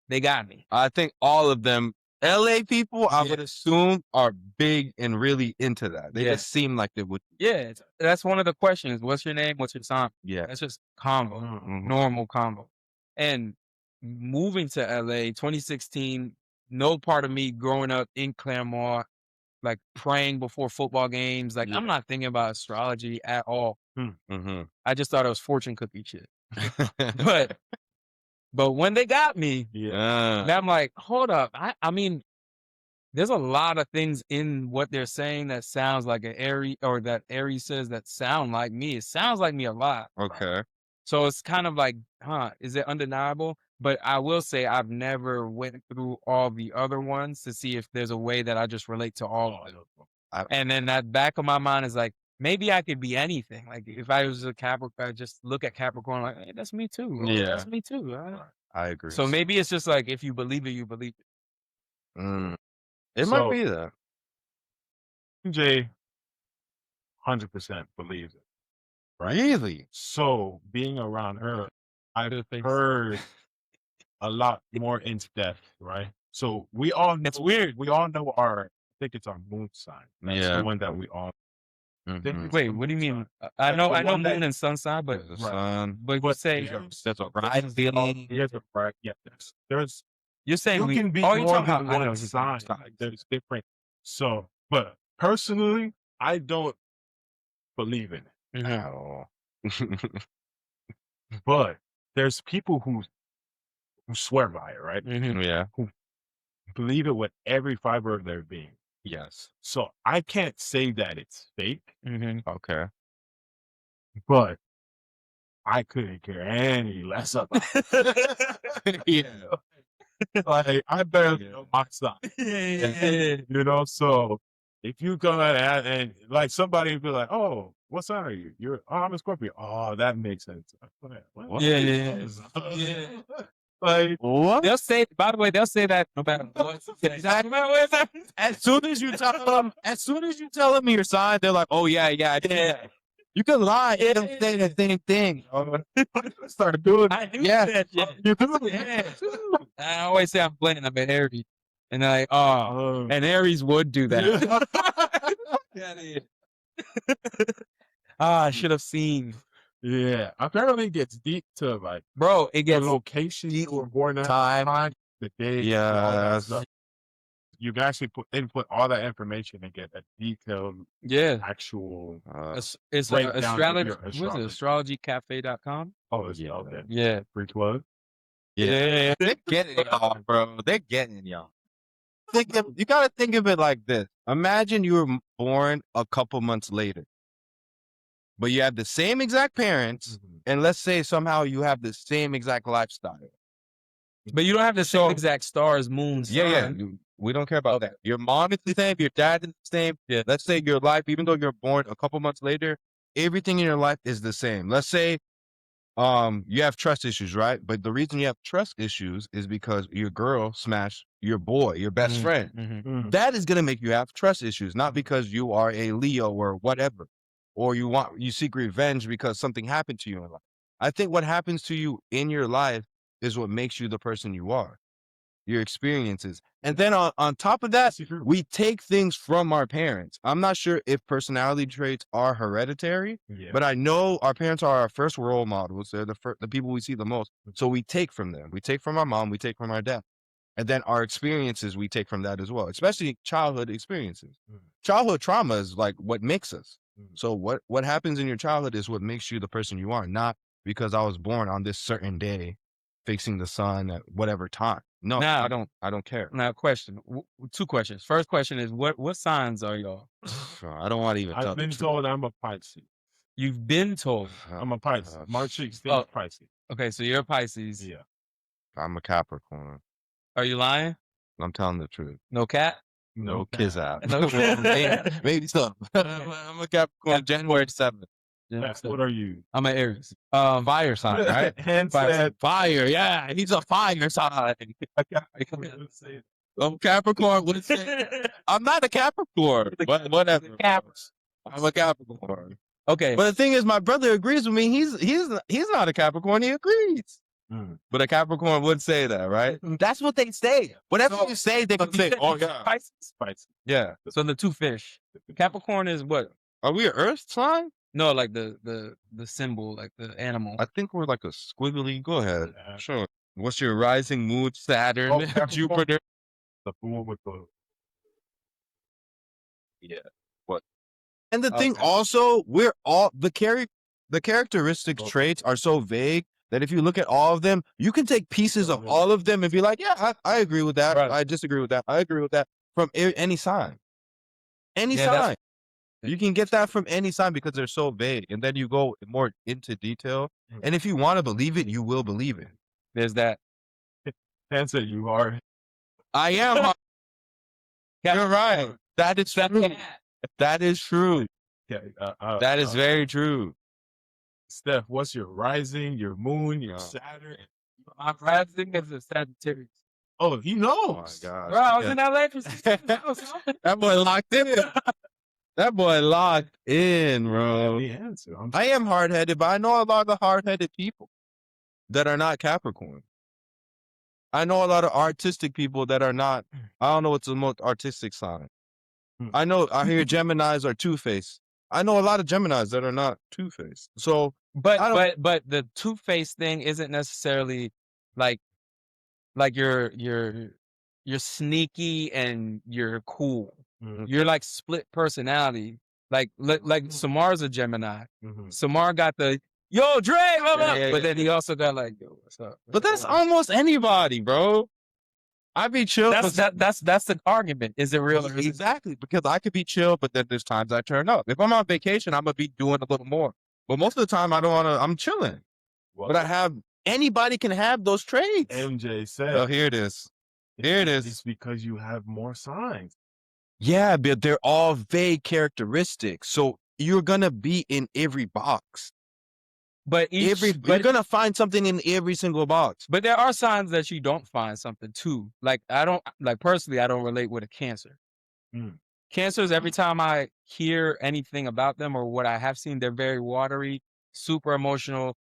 B: they got me.
A: I think all of them, LA people, I would assume, are big and really into that. They just seem like they would.
B: Yeah, that's one of the questions. What's your name? What's your sign?
A: Yeah.
B: That's just combo, normal combo. And moving to LA, 2016, no part of me growing up in Claremont, like praying before football games. Like I'm not thinking about astrology at all. I just thought it was fortune cookie shit. But when they got me, and I'm like, hold up. I mean, there's a lot of things in what they're saying that sounds like an Aries, or that Aries says that sound like me. It sounds like me a lot.
A: Okay.
B: So it's kind of like, is it undeniable? But I will say I've never went through all the other ones to see if there's a way that I just relate to all of them. And then that back of my mind is like, maybe I could be anything. Like if I was a Capricorn, I just look at Capricorn like, hey, that's me too.
A: Yeah.
B: That's me too.
A: I agree.
B: So maybe it's just like, if you believe it, you believe it.
A: It might be that.
C: Jay 100% believes it. Right?
A: Really?
C: So being around her, I've heard a lot more in depth, right? So we all know,
B: it's weird.
C: We all know I think it's our moon sign. That's the one that we all
B: Wait, what do you mean? I know moon and sun sign, but
A: the sun.
B: But you say
A: That's a right feeling.
C: Yeah, there's
B: you're saying
C: you can be
B: more
C: more than one sign. There's different. So, but personally, I don't believe in it at all. But there's people who swear by it, right?
A: Yeah.
C: Who believe it with every fiber of their being.
A: Yes.
C: So I can't say that it's fake.
A: Okay.
C: But I couldn't care any less about it. Like I barely know my sign. You know, so if you come out and like somebody would be like, "Oh, what sign are you? I'm a Scorpio." Oh, that makes sense. What?
B: Yeah.
C: Like
A: what?
B: They'll say. By the way, they'll say that no matter what.
A: As soon as you tell them your sign, they're like, "Oh yeah. You can lie. They don't say the same thing."
C: Started doing.
B: I do that shit. I always say I'm playing. I'm an Aries, and they're like, "Oh, and Aries would do that." I should have seen.
C: Yeah, apparently it gets deep to like,
B: bro. It gets
C: the location you were born at, time, the day.
A: Yeah,
C: all that stuff. You can actually input all that information and get a detailed, actual.
B: It's astrology. What is it? Astrologycafe.com.
C: Oh, it's okay.
B: Yeah,
C: free plug.
A: Yeah, they're getting y'all, bro. They're getting y'all. You gotta think of it like this. Imagine you were born a couple months later, but you have the same exact parents, and let's say somehow you have the same exact lifestyle.
B: But you don't have the same exact stars, moons.
A: Yeah. We don't care about that. Your mom is the same. Your dad is the same.
B: Yeah.
A: Let's say your life, even though you're born a couple months later, everything in your life is the same. Let's say you have trust issues, right? But the reason you have trust issues is because your girl smashed your boy, your best friend. That is going to make you have trust issues, not because you are a Leo or whatever, or you seek revenge because something happened to you in life. I think what happens to you in your life is what makes you the person you are, your experiences. And then on top of that, we take things from our parents. I'm not sure if personality traits are hereditary, but I know our parents are our first role models. They're the people we see the most. So we take from them. We take from our mom, we take from our dad. And then our experiences, we take from that as well, especially childhood experiences. Childhood trauma is like what makes us. So what happens in your childhood is what makes you the person you are, not because I was born on this certain day facing the sun at whatever time. No,
B: Now-
A: I don't care.
B: Now, question. 2 questions. First question is, what signs are y'all?
A: I don't want to even tell
C: I've
A: the
C: been
A: truth.
C: told I'm a Pisces.
B: You've been told.
C: I'm a Pisces. March 16th,
B: Oh.
C: Pisces.
B: Okay, so you're a Pisces.
C: Yeah.
A: I'm a Capricorn.
B: Are you lying?
A: I'm telling the truth.
B: No cat?
A: No kiss out.
B: No cat.
A: Maybe so. I'm a Capricorn, January 7th.
C: That's, what are you?
B: I'm an Aries. Fire sign, right?
C: Hence
B: Fire.
C: that.
B: Fire, yeah. He's a fire sign.
A: I'm Capricorn. What's it? I'm not a Capricorn, but whatever. I'm a Capricorn.
B: Okay.
A: But the thing is, my brother agrees with me. He's not a Capricorn. He agrees. But a Capricorn would say that, right? That's what they say. Whatever you say, they can say, "Oh yeah,
B: Pisces.
A: yeah."
B: So the 2 fish. Capricorn is what?
A: Are we an Earth sign?
B: No, like the symbol, like the animal.
A: I think we're like a squiggly. Go ahead. Sure. What's your rising moon? Saturn,
C: Capricorn.
A: Jupiter.
C: The fool with the.
A: Yeah. What? And the thing also, we're all the characteristic traits are so vague that if you look at all of them, you can take pieces of all of them and be like, yeah, I agree with that.
B: Right.
A: I disagree with that. I agree with that from any sign. Any
B: Yeah,
A: sign. You can get that from any sign because they're so vague. And then you go more into detail. And if you want to believe it, you will believe it.
B: There's that.
C: Answer you are.
A: I am. You're right. That is true. That is true.
C: Okay,
A: That is very true.
C: Steph, what's your rising, your moon, your Saturn?
B: My rising is a Sagittarius.
C: Oh, he knows.
A: Oh my gosh.
B: Bro, I was in LA for 6 months.
A: That boy locked in. That boy locked in, bro.
C: The answer.
A: I am hard-headed, but I know a lot of hard-headed people that are not Capricorn. I know a lot of artistic people that are not. I don't know what's the most artistic sign. I hear Geminis are two-faced. I know a lot of Geminis that are not two-faced. So,
B: But the two-faced thing isn't necessarily like you're sneaky and you're cool. You're like split personality. Like Samar's a Gemini. Samar got the yo Dre, but then he also got like yo, what's up?
A: but that's almost anybody, bro. I be chill.
B: That's the argument. Is it real? Or is it
A: Exactly, because I could be chill, but then there's times I turn up. If I'm on vacation, I'm gonna be doing a little more. But most of the time, I don't want to. I'm chilling. But I have anybody can have those traits.
C: MJ said.
A: Oh, here it is. Here it is.
C: It's because you have more signs.
A: Yeah, but they're all vague characteristics. So you're gonna be in every box.
B: But
A: You're gonna find something in every single box.
B: But there are signs that you don't find something too. Like personally, I don't relate with a Cancer. Cancers, every time I hear anything about them or what I have seen, they're very watery, super emotional.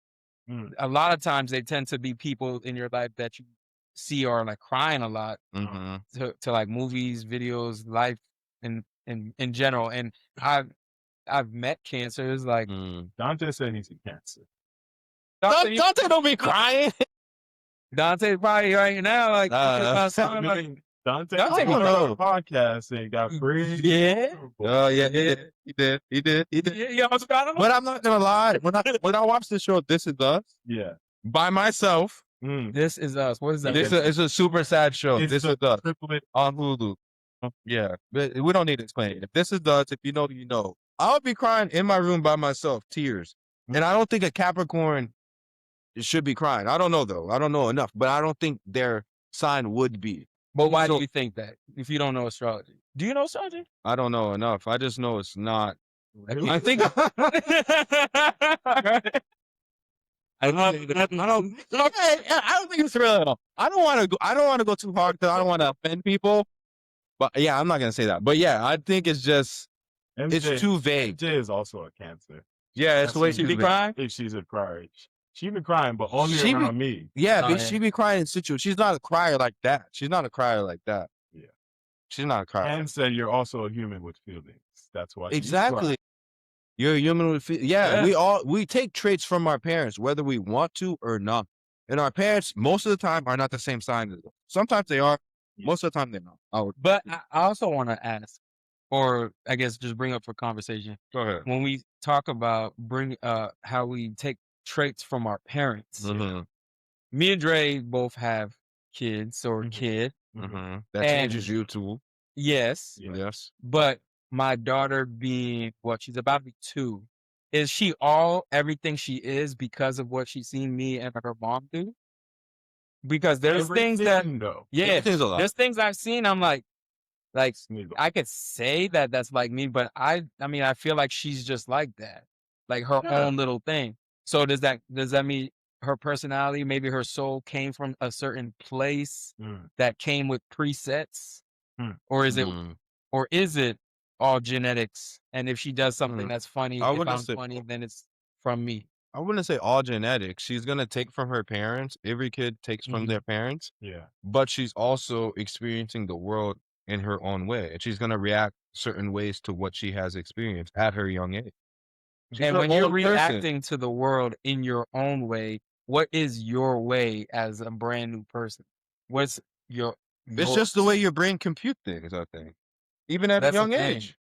B: A lot of times they tend to be people in your life that you see are like crying a lot to like movies, videos, life in general. And I've met Cancers like
C: Dante said he's a Cancer.
A: Dante don't be crying.
B: Dante probably right now like
C: Dante
B: Dante
C: on a podcast and got free.
B: Yeah.
A: Oh yeah, he did.
B: Yeah,
A: But I'm not gonna lie. When I watched the show, This Is Us,
C: Yeah.
A: by myself,
B: This Is Us. What is that?
A: it's a super sad show.
C: It's
A: This
C: a
A: Is Us
C: triplet.
A: on Hulu. Yeah, but we don't need to explain it. If This Is Us, if you know, you know. I'll be crying in my room by myself, tears, and I don't think a Capricorn should be crying. I don't know though. I don't know enough, but I don't think their sign would be.
B: But why do you think that? If you don't know astrology, do you know astrology?
A: I don't know enough. I just know it's not.
C: Really?
A: I think
B: I don't think it's real.
A: I don't want to go too hard because I don't want to offend people. But yeah, I'm not gonna say that. But yeah, I think it's just it's too vague.
C: MJ is also a Cancer.
A: Yeah, it's way
B: She
A: too
B: be
A: vague.
B: crying.
C: If she's a crier, she be crying, but only
A: She be-
C: around me.
A: Yeah,
B: Oh,
A: but
B: yeah.
A: she be crying in situations. She's not a crier like that. She's not a crier like that.
C: Yeah.
A: She's not a crier.
C: And said you're also a human with feelings. That's why.
A: Exactly. You're a human with
B: Yeah.
A: we take traits from our parents, whether we want to or not. And our parents, most of the time, are not the same sign as us. Sometimes they are. Most of the time, they're not.
B: But I also want to ask, or I guess just bring up for conversation.
A: Go ahead.
B: When we talk about how we take traits from our parents,
A: Mhm.
B: me and Dre both have kids or a kid.
A: Mhm. That
B: And-
A: changes you too.
B: Yes,
C: Yeah.
A: Yes.
B: but my daughter being she's about to be 2, is she everything she is because of what she's seen me and her mom do? Because there's things that
A: Everything's a lot.
B: there's things I've seen. I'm like
C: Neither.
B: I could say that that's like me, but I mean I feel like she's just like that, like her
C: Yeah.
B: own little thing. So does that mean her personality, maybe her soul came from a certain place that came with presets, or is it
A: Mm.
B: all genetics? And if she does something that's funny,
A: I
B: if
A: wouldn't
B: I'm
A: say-
B: funny, then it's from me.
A: I wouldn't say all genetics. She's gonna take from her parents. Every kid takes from
B: Mhm.
A: their parents,
C: Yeah.
A: but she's also experiencing the world in her own way, and she's gonna react certain ways to what she has experienced at her young age. She's
B: And
A: her
B: when you're
A: own person.
B: reacting to the world in your own way, what is your way as a brand new person? What's your
A: It's just the way your brain compute things, I think. Even at
B: That's
A: a
B: the
A: young
B: thing.
A: age.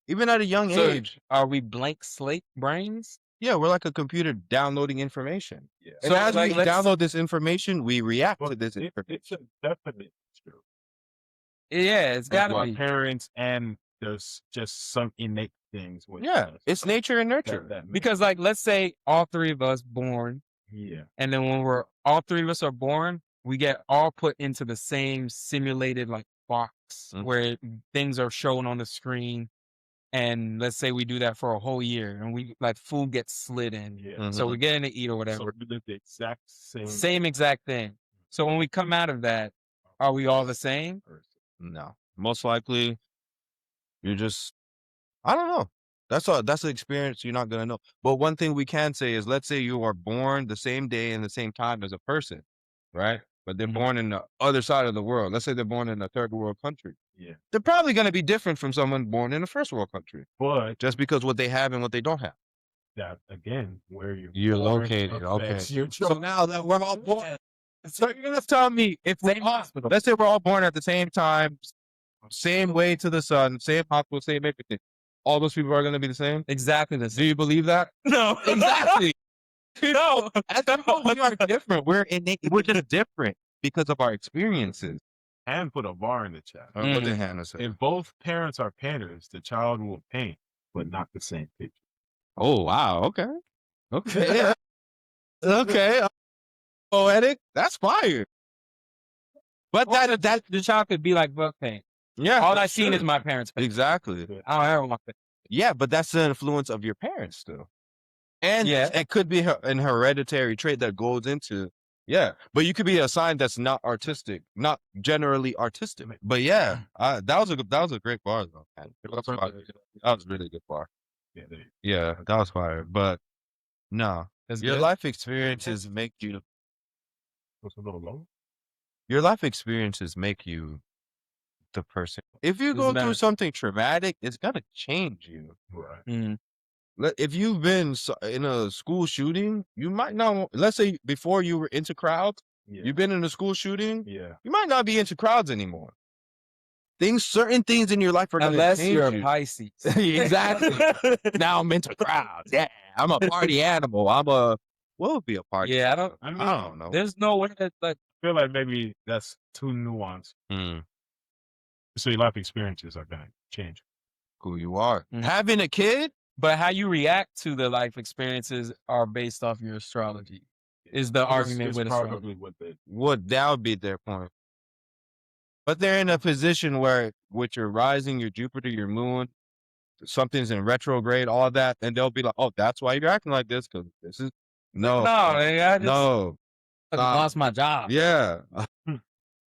A: Even at a young
B: So,
A: age.
B: are we blank slate brains?
A: Yeah, we're like a computer downloading information.
C: Yeah.
A: And
B: So,
A: as
B: like,
A: we
B: let's-
A: download this information, we react to this
C: It's
A: information.
C: definitely true.
B: Yeah, it's gotta
C: Our
B: be.
C: parents, and there's just some innate things with
A: Yeah,
C: us
A: it's nature and nurture.
C: that make-
B: Because like let's say all 3 of us born,
C: yeah.
B: and then when all 3 of us are born, we get all put into the same simulated like box
A: Mhm.
B: where things are shown on the screen. And let's say we do that for a whole year, and we like food gets slid in.
C: Yeah.
B: So we're getting to eat or
C: So
B: whatever.
C: we did the exact same
B: Same exact thing. So when we come out of that, are we all the same?
C: person.
A: No. Most likely, you're just, I don't know. That's the experience you're not gonna know. But one thing we can say is, let's say you are born the same day and the same time as a person, right? But they're
B: Mhm.
A: born in the other side of the world. Let's say they're born in a third world country.
C: Yeah.
A: They're probably gonna be different from someone born in a first world country,
C: But
A: just because what they have and what they don't have.
C: that again, where
A: You're
C: born
A: located,
C: affects
A: okay.
C: your
A: So
C: choice.
A: now that we're all born,
B: So you're gonna tell me if
A: we're all- let's say we're all born at the same time, same way to the sun, same hospital, same everything. All those people are gonna be the same.
B: exactly the
A: Do
B: same?
A: you believe that?
B: No,
A: Exactly.
B: no.
A: We are different. We're just different because of our experiences.
C: And put a bar in the chat.
A: What did Hannah say?
C: If both parents are painters, the child will paint, but not the same picture.
A: Oh wow. Okay. Okay. Okay. Poetic. That's fire. But that
B: the child could be like book paint.
A: yeah.
B: All
A: that's
B: I seen
A: true.
B: is my parents paint.
A: Exactly.
B: I don't ever want that.
A: Yeah, but that's the influence of your parents still. And
B: Yeah.
A: it could be an hereditary trait that goes into, yeah. But you could be a sign that's not artistic, not generally artistic. But yeah, that was a great bar though, man. That was fire. That was a really good bar.
C: Yeah, there you go.
A: Yeah, that was fire. But no,
B: That's
A: your
B: good.
A: life experiences make you.
C: It's a little low.
A: Your life experiences make you the person. If you go
B: Doesn't
A: through
B: matter.
A: something traumatic, it's gonna change you.
C: Right.
B: Mhm.
A: If you've been in a school shooting, you might not. Let's say before you were into crowds,
C: Yeah.
A: you've been in a school shooting.
C: Yeah.
A: You might not be into crowds anymore. Certain things in your life are gonna
B: Unless
A: change
B: you're a
A: you.
B: Pisces.
A: Exactly. Now I'm into crowds. Yeah, I'm a party animal. What would be a party?
B: Yeah,
C: I mean,
A: I don't know.
B: there's no way that like
C: I feel like maybe that's too nuanced.
A: Hmm.
C: So your life experiences are gonna change.
A: Who you are.
B: Mhm.
A: Having a kid.
B: but how you react to the life experiences are based off your astrology. Is the argument
C: It's
B: with astrology.
C: probably what the
A: That would be their point. But they're in a position where with your rising, your Jupiter, your moon, something's in retrograde, all that, and they'll be like, "Oh, that's why you're acting like this, because No,
B: I just
A: no.
B: lost my job.
A: Yeah.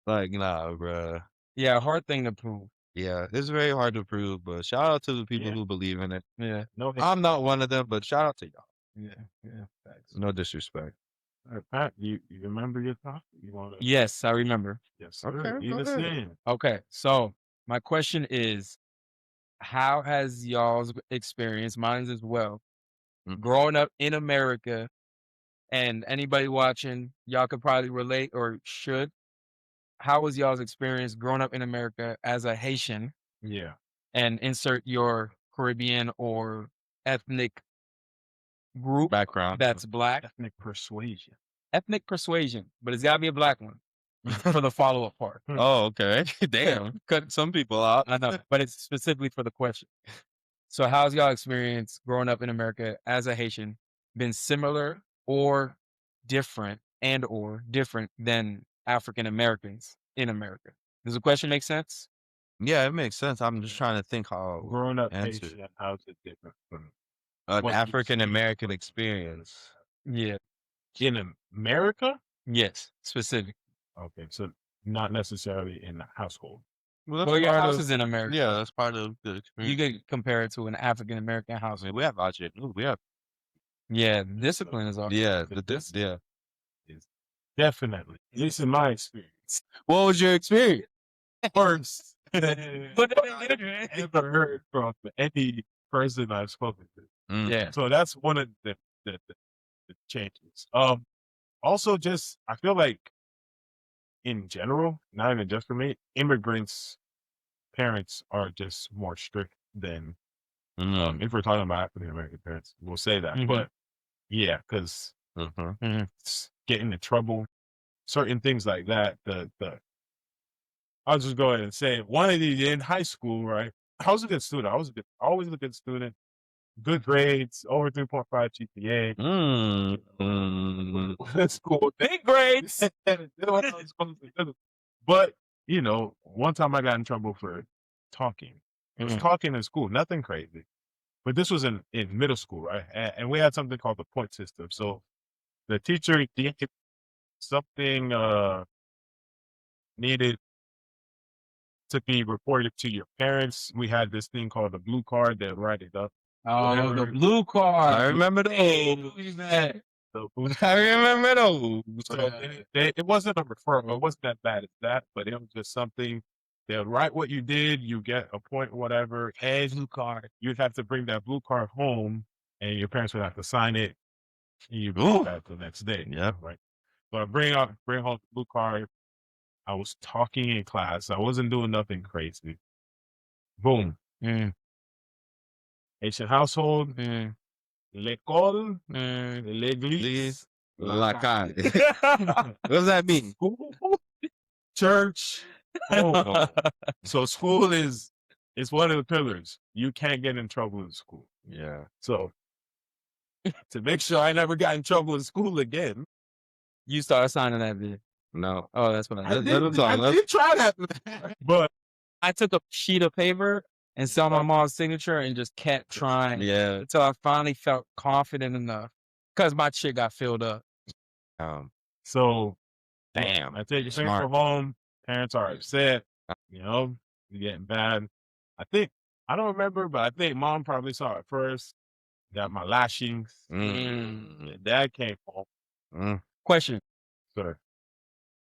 A: Like, nah, bruh.
B: Yeah, hard thing to prove.
A: Yeah, it's very hard to prove, but shout out to the people
C: Yeah.
A: who believe in it.
B: Yeah,
C: No,
A: I'm not one of them, but shout out to y'all.
B: yeah. Thanks.
A: No disrespect.
C: Pat, you remember your thought? You want to?
B: Yes, I remember.
C: Yes.
A: Okay,
C: Sir.
A: go
C: Lead us
A: ahead.
C: in.
B: Okay, so my question is, how has y'all's experience, mine as well, growing up in America, and anybody watching, y'all could probably relate or should. How was y'all's experience growing up in America as a Haitian?
C: Yeah.
B: And insert your Caribbean or ethnic group
A: Background.
B: that's black.
C: Ethnic persuasion.
B: Ethnic persuasion, but it's gotta be a black one for the follow-up part.
A: Oh, okay. Damn. Cut some people out.
B: I know, but it's specifically for the question. So how's y'all experience growing up in America as a Haitian been similar or different than African Americans in America? Does the question make sense?
A: Yeah, it makes sense. I'm just trying to think how
C: Growing up
A: answer
C: Haitian, how's it different from
A: an
C: what you
A: African
C: see
A: American experience.
B: Yeah.
C: in America?
B: Yes. Specific.
C: Okay, so not necessarily in the household.
B: Well, your house is in America.
A: Yeah, that's part of the
B: You
A: experience.
B: could compare it to an African American
A: I
B: house.
A: mean, we have AITA. We have
B: Yeah, discipline is all.
A: yeah,
C: The is definitely, at least in my experience,
A: What was your experience?
C: worse
B: But
C: I ever heard from any person I've spoken to.
B: yeah.
C: So that's one of the changes. Also just I feel like in general, not even just for me, immigrants' parents are just more strict than if we're talking about African American parents, we'll say that.
B: Mhm.
C: But yeah, because getting in trouble, certain things like that. I'll just go ahead and say it. One of these in high school, right? I was a good student. Always a good student. Good grades, over 3.5 GPA. That's cool.
B: Big grades.
C: But you know, one time I got in trouble for talking. It was talking in school, nothing crazy. But this was in middle school, right? And we had something called the point system. So the teacher did something needed to be reported to your parents. We had this thing called the blue card that write it up.
B: Oh, the blue card.
A: I remember those. I remember those.
C: So it wasn't a referral. It wasn't that bad as that, but it was just something. They'll write what you did. You get a point, whatever. And blue card. You'd have to bring that blue card home, and your parents would have to sign it. And you go back the next day.
A: Yeah.
C: Right. So I bring home the blue card. I was talking in class. I wasn't doing nothing crazy. Boom. Haitian household. L'école. L'église.
A: La calle. What does that mean?
C: School. Church. Oh. So school is one of the pillars. You can't get in trouble in school.
A: Yeah.
C: So to make sure I never got in trouble in school again.
B: You started signing that video.
A: No.
B: Oh, that's what
C: I did try that. But
B: I took a sheet of paper and saw my mom's signature and just kept trying.
A: Yeah.
B: Until I finally felt confident enough because my shit got filled up.
C: So
A: Damn.
C: I take your parents from home. Parents are upset. You know, you're getting bad. I don't remember, but I think mom probably saw it first. Got my lashings. Dad came home.
B: Question.
C: Sir.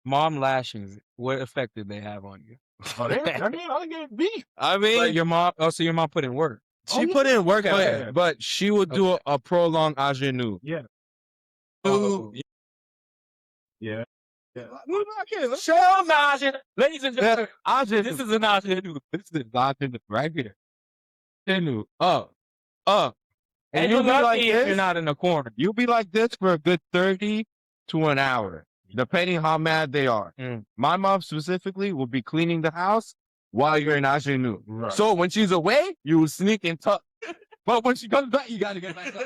B: Mom lashings, what effect did they have on you?
C: I get beat.
A: I mean,
B: But your mom, so your mom put in work.
A: she put in work,
B: Okay.
A: but she would do a prolonged ingenue.
C: Yeah. Yeah.
B: Show Najee. Ladies and gentlemen, this is an ingenue.
A: This is ingenue right here. Ingenue.
B: And
A: you'll
B: you're
A: be
B: lucky
A: like
B: if
A: this.
B: you're not in the corner.
A: You'll be like this for a good 30 to an hour, depending how mad they are. My mom specifically will be cleaning the house while you're in ingenue.
C: Right.
A: So when she's away, you will sneak and tuck. But when she comes back, you got to get back up.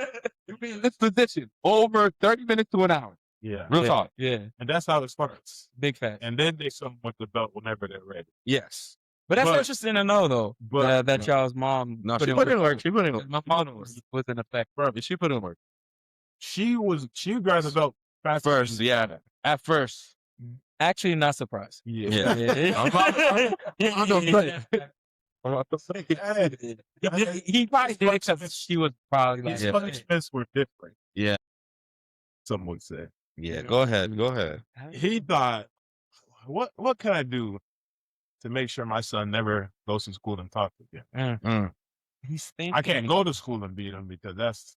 A: You'll be in this position over 30 minutes to an hour.
C: Yeah.
A: Real talk.
B: Yeah.
C: And that's how it starts.
B: Big fact.
C: And then they come with the belt whenever they're ready.
A: Yes.
B: But that's interesting to know, though,
C: But
B: that y'all's mom
A: No, she put in work. She put in work.
B: My mom was in effect.
A: Bro, she put in work.
C: she grabbed the belt faster.
A: First, yeah. At first.
B: Actually, not surprised.
C: Yeah.
B: I'm about to say. He probably did it because she was probably like,
C: His punishments were different.
A: Yeah.
C: Some would say.
A: Yeah. Go ahead.
C: He thought, what can I do to make sure my son never goes to school and talks again?
B: He's thinking.
C: I can't go to school and beat him because that's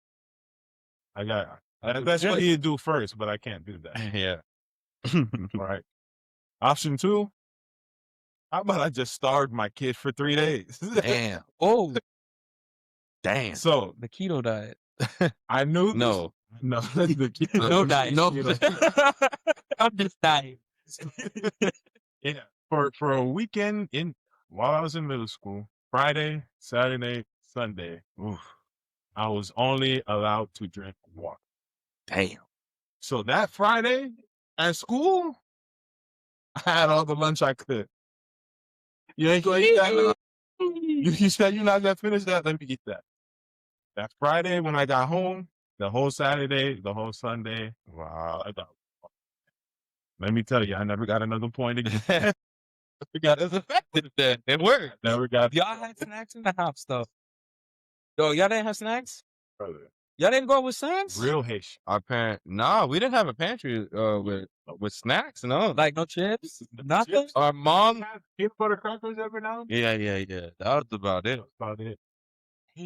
C: what he'd do first, but I can't do that.
A: Yeah.
C: All right. Option 2, how about I just starved my kid for 3 days?
A: Damn.
B: Oh,
A: Damn.
C: So
B: the keto diet.
C: I knew
A: No.
C: the keto
B: No diet.
A: No.
B: I'm just dying.
C: Yeah. For a weekend while I was in middle school, Friday, Saturday, Sunday, I was only allowed to drink water.
A: Damn.
C: So that Friday at school, I had all the lunch I could. You ain't gonna eat that? You said you're not gonna finish that? Let me eat that. That Friday when I got home, the whole Saturday, the whole Sunday, wow. Let me tell you, I never got another point again.
A: We got us affected then. It worked.
C: Never got.
B: Y'all had snacks in the house, though. Yo, y'all didn't have snacks?
C: Brother.
B: Y'all didn't go with snacks?
C: Real Haitian.
A: No, we didn't have a pantry with snacks. No,
B: Like no chips? Nothing?
A: our mom.
C: Peanut butter crackers every now and then?
A: Yeah. That was about it.
C: That's about it.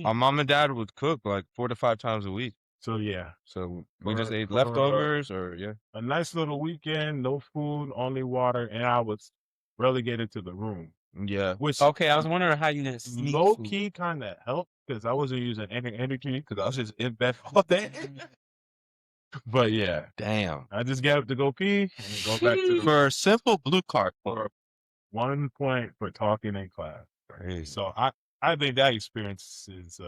A: Our mom and dad would cook like 4 to 5 times a week.
C: So yeah,
A: So we just
C: For-
A: ate
C: for-
A: leftovers or
C: a nice little weekend, no food, only water, and I was relegated to the room,
A: yeah.
C: which
B: Okay, I was wondering how you didn't sneak
C: low
B: food.
C: key kind of helped because I wasn't using any energy because I was just in bed all day. But yeah,
A: Damn.
C: I just get up to go pee and then go back to the
A: For a simple blue card.
C: for 1 point for talking in class.
A: Crazy.
C: So I think that experience is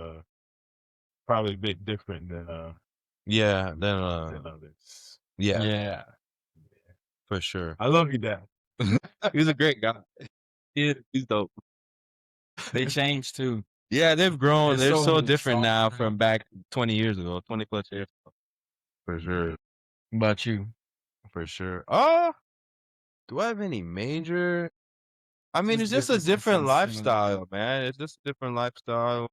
C: probably a bit different than
A: Yeah. Then
C: others.
A: yeah,
B: Yeah.
A: for sure.
C: I love you, Dad.
A: He's a great guy.
B: Yeah.
A: He's dope.
B: They changed too.
A: Yeah, they've grown.
B: They're
A: They're so
B: so
A: different
B: soft
A: now
B: now.
A: from back 20 years ago, 20 plus years ago. For sure.
B: About you?
A: For sure. Do I have any major? I mean, it's
B: Just
A: just a different
B: differences,
A: lifestyle, man. It's just a different lifestyle.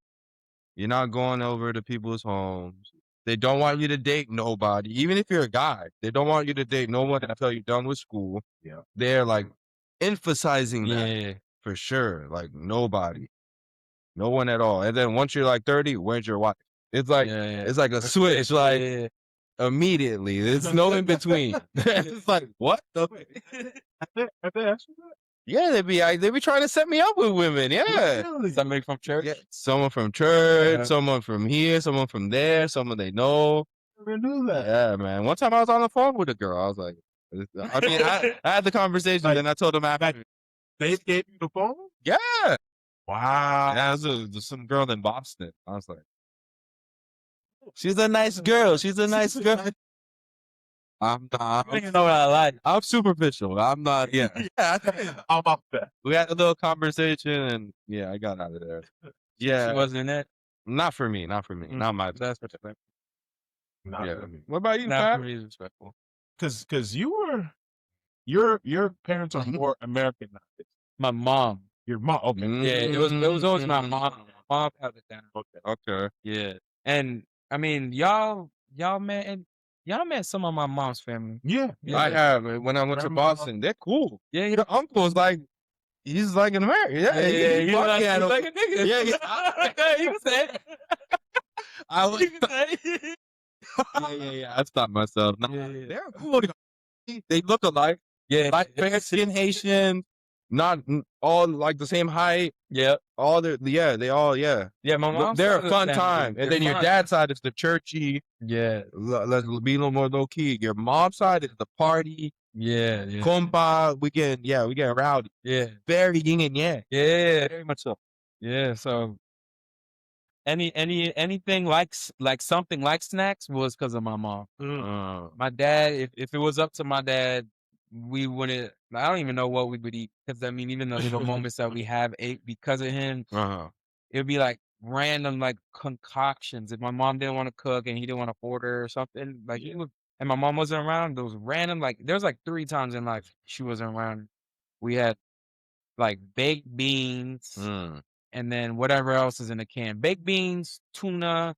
A: You're not going over to people's homes. They don't want you to date nobody. Even if you're a guy, they don't want you to date no one until you're done with school.
C: Yeah.
A: They're like emphasizing that
B: Yeah.
A: for sure. Like nobody. No one at all. And then once you're like 30, where's your wife? It's like it's like a switch, like
B: Yeah.
A: immediately. There's no in between. It's like what the
C: Have they asked you that?
A: yeah, they be trying to set me up with women. Yeah.
B: Somebody from church?
A: Yeah. Someone from church,
B: Yeah.
A: someone from here, someone from there, someone they know.
C: Never knew that.
A: Yeah, man. One time I was on the phone with a girl. I was like, I mean, I had the conversation,
C: Like-
A: and I told him after.
C: They gave you the phone?
A: Yeah.
C: Wow.
A: Yeah, it was some girl in Boston. I was like, she's a nice girl. She's a nice girl. I'm not.
B: I don't even know what I like.
A: I'm superficial. I'm not. Yeah.
C: I'm up there.
A: We had a little conversation, and yeah, I got out of there. Yeah.
B: She wasn't in it.
A: Not for me. Not for me. Not my.
B: That's what I think.
C: Not
A: Yeah.
C: for me.
A: What about you,
B: Not
A: Pat?
B: for me, respectful.
C: Because you were, your parents are more Americanized.
B: My mom.
C: Your mom. Okay.
B: Yeah, it was always my mom. My mom held it down.
A: Okay.
B: Yeah. And I mean, y'all met some of my mom's family.
C: Yeah.
B: Yeah.
A: I have. When I went to
C: Grandma.
A: Boston, they're cool.
B: Yeah,
A: Your uncle's like, he's like an American. Yeah,
B: he's
A: fuck
B: like,
A: yeah,
B: he's
A: no-
B: like a nigga.
A: Yeah,
B: yeah, you can say it.
A: I was,
B: You can say it.
A: yeah. I stopped myself. Nah,
B: Yeah.
A: they're cool. They look alike.
B: Yeah,
A: Like Mexican, Haitian, not all like the same height.
B: yeah,
A: All they all, yeah.
B: yeah. My mom.
A: They're a fun time. And then your dad's side is the churchy.
B: Yeah,
A: Let's be a little more low key. Your mom's side is the party.
B: yeah,
A: Compa, we get rowdy.
B: yeah,
A: Very yin and yang.
B: yeah.
A: Very much so.
B: Yeah, so anything like something like snacks was because of my mom. My dad, if it was up to my dad, we wouldn't. I don't even know what we would eat because I mean, even the little moments that we have ate because of him, it'd be like random like concoctions. If my mom didn't want to cook and he didn't want to order or something, like he would, and my mom wasn't around, those random like there was like 3 times in life she wasn't around. We had like baked beans and then whatever else is in the can. Baked beans, tuna,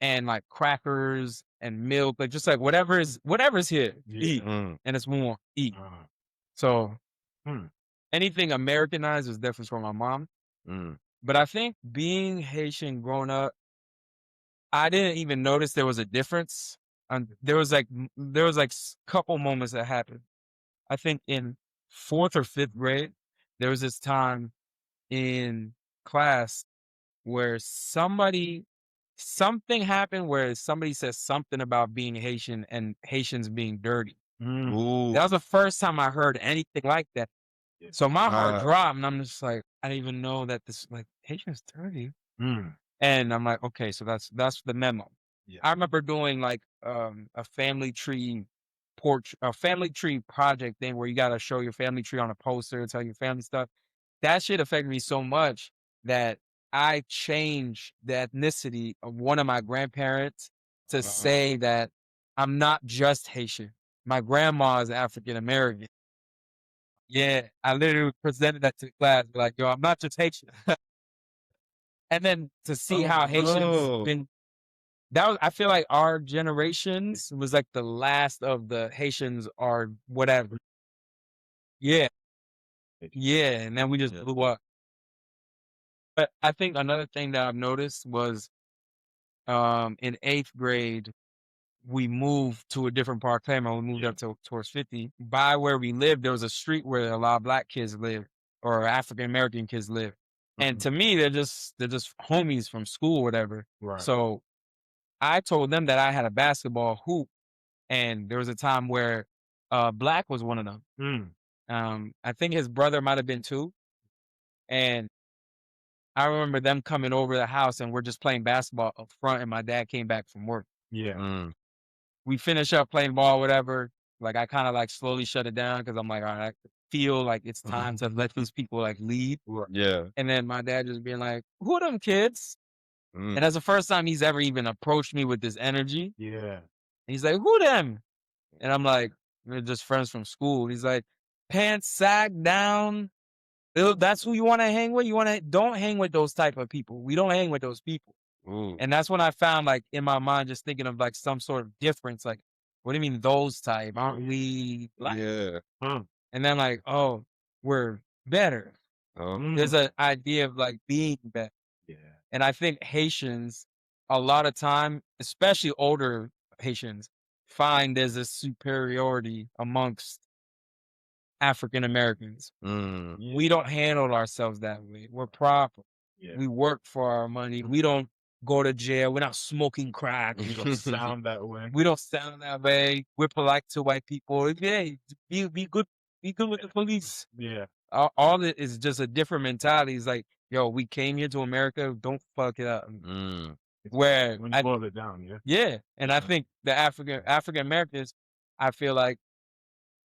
B: and like crackers and milk, like just like whatever's here. Eat. And it's more eat. So anything Americanized is different from my mom. But I think being Haitian growing up, I didn't even notice there was a difference. There was like couple moments that happened. I think in 4th or 5th grade, there was this time in class where something happened where somebody said something about being Haitian and Haitians being dirty. That was the first time I heard anything like that. So my heart dropped, and I'm just like, I didn't even know that this like Haitian's dirty. And I'm like, okay, so that's the memo. I remember doing like a family tree project thing where you got to show your family tree on a poster, tell your family stuff. That shit affected me so much that I changed the ethnicity of one of my grandparents to say that I'm not just Haitian. My grandma is African American. Yeah, I literally presented that to the class, like, yo, I'm not just Haitian. And then to see how Haitians been, I feel like our generations was like the last of the Haitians or whatever. Yeah. Yeah. And then we just blew up. But I think another thing that I've noticed was in 8th grade, we moved to a different part of Claremont. We moved up towards 50. By where we lived, there was a street where a lot of Black kids live or African American kids live. And to me, they're just homies from school or whatever.
C: Right.
B: So I told them that I had a basketball hoop, and there was a time where Black was one of them. I think his brother might have been too. And I remember them coming over the house, and we're just playing basketball up front, and my dad came back from work. We finish up playing ball, whatever. Like I kind of like slowly shut it down because I'm like, all right, I feel like it's time to let these people like lead. And then my dad just being like, who are them kids? And that's the first time he's ever even approached me with this energy. And he's like, who them? And I'm like, we're just friends from school. He's like, pants sag down. That's who you want to hang with? Don't hang with those type of people. We don't hang with those people. And that's when I found like in my mind, just thinking of like some sort of difference. Like, what do you mean those type? Aren't we like? And then like, oh, we're better. There's an idea of like being better. And I think Haitians, a lot of time, especially older Haitians, find there's a superiority amongst African Americans. We don't handle ourselves that way. We're proper. We work for our money. We don't go to jail. We're not smoking crack.
C: We don't sound that way.
B: We don't sound that way. We're polite to white people. Hey, be good. Be good with the police. All it is just a different mentality. It's like, yo, we came here to America. Don't fuck it up. Where
C: when you boil it down,
B: and I think the African Americans, I feel like,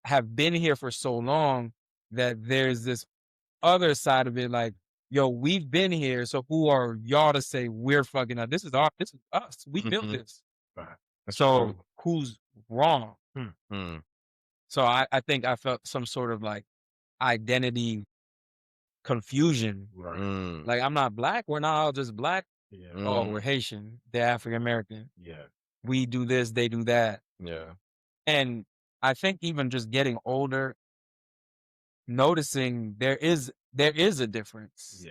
B: have been here for so long that there's this other side of it, like, yo, we've been here, so who are y'all to say we're fucking up? This is us. We built this. So who's wrong? So I think I felt some sort of like identity confusion. Like, I'm not Black. We're not all just Black. Oh, we're Haitian. They're African American. We do this, they do that. And I think even just getting older, noticing there is a difference.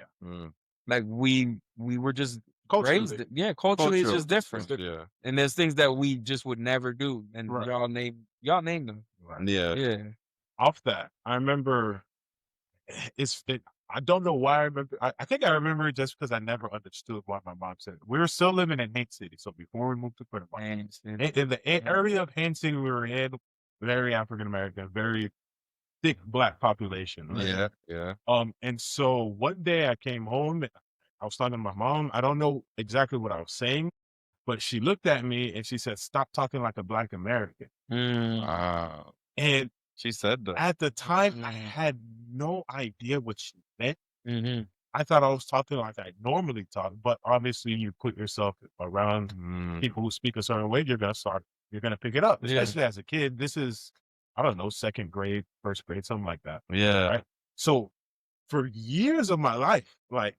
B: Like we were just raised. Culturally it's just different. And there's things that we just would never do. And y'all name them.
C: Off that, I remember I don't know why I remember. I think I remember it just because I never understood why my mom said it. We were still living in Haiti City, so before we moved to Claremont, in the area of Haiti City we were in, very African American, very thick Black population. And so one day I came home, and I was talking to my mom. I don't know exactly what I was saying, but she looked at me and she said, "Stop talking like a Black American."
A: Wow.
C: And
A: she said that.
C: at the time, I had no idea what she meant. I thought I was talking like I normally talk, but obviously you put yourself around people who speak a certain way, you're gonna pick it up. Especially as a kid. This is, I don't know, second grade, first grade, something like that.
A: Yeah.
C: Right. So for years of my life, like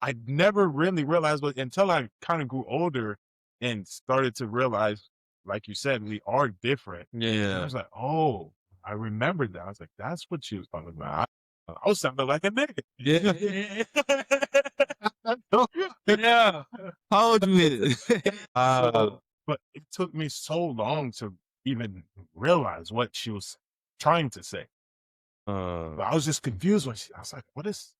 C: I never really realized what until I kind of grew older and started to realize, like you said, we are different. And I was like, oh, I remembered that. I was like, that's what she was talking about. I was sounding like a nigga.
B: Yeah.
A: Yeah. How old you?
C: But it took me so long to even realize what she was trying to say. But I was just confused when I was like, what does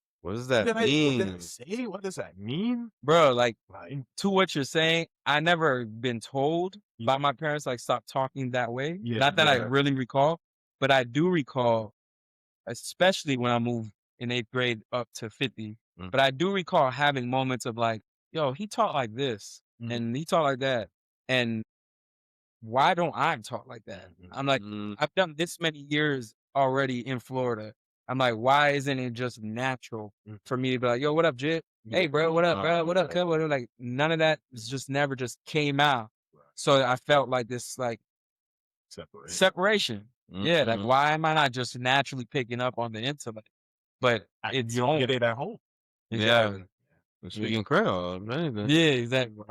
A: that mean?
C: What did I say? What does that mean?
B: Bro, like,
C: Like,
B: to what you're saying, I never been told by my parents, like, stop talking that way.
C: Yeah,
B: Not that I
C: yeah.
B: really recall, but I do recall, especially when I moved in 8th grade up to 50. But I do recall having moments of like, yo, he talked like this and he talked like that. And why don't I talk like that? I'm like, I've done this many years already in Florida. I'm like, why isn't it just natural for me to be like, yo, what up, Jit? Hey, bro, what up, bro? What up, cuz? What up? Like, none of that just never just came out. So I felt like this, like, separation. Yeah, like, why am I not just naturally picking up on the intellect? But it's
C: you don't get it at home.
B: Exactly.
A: Yeah. Speaking Creole.
B: Yeah, exactly.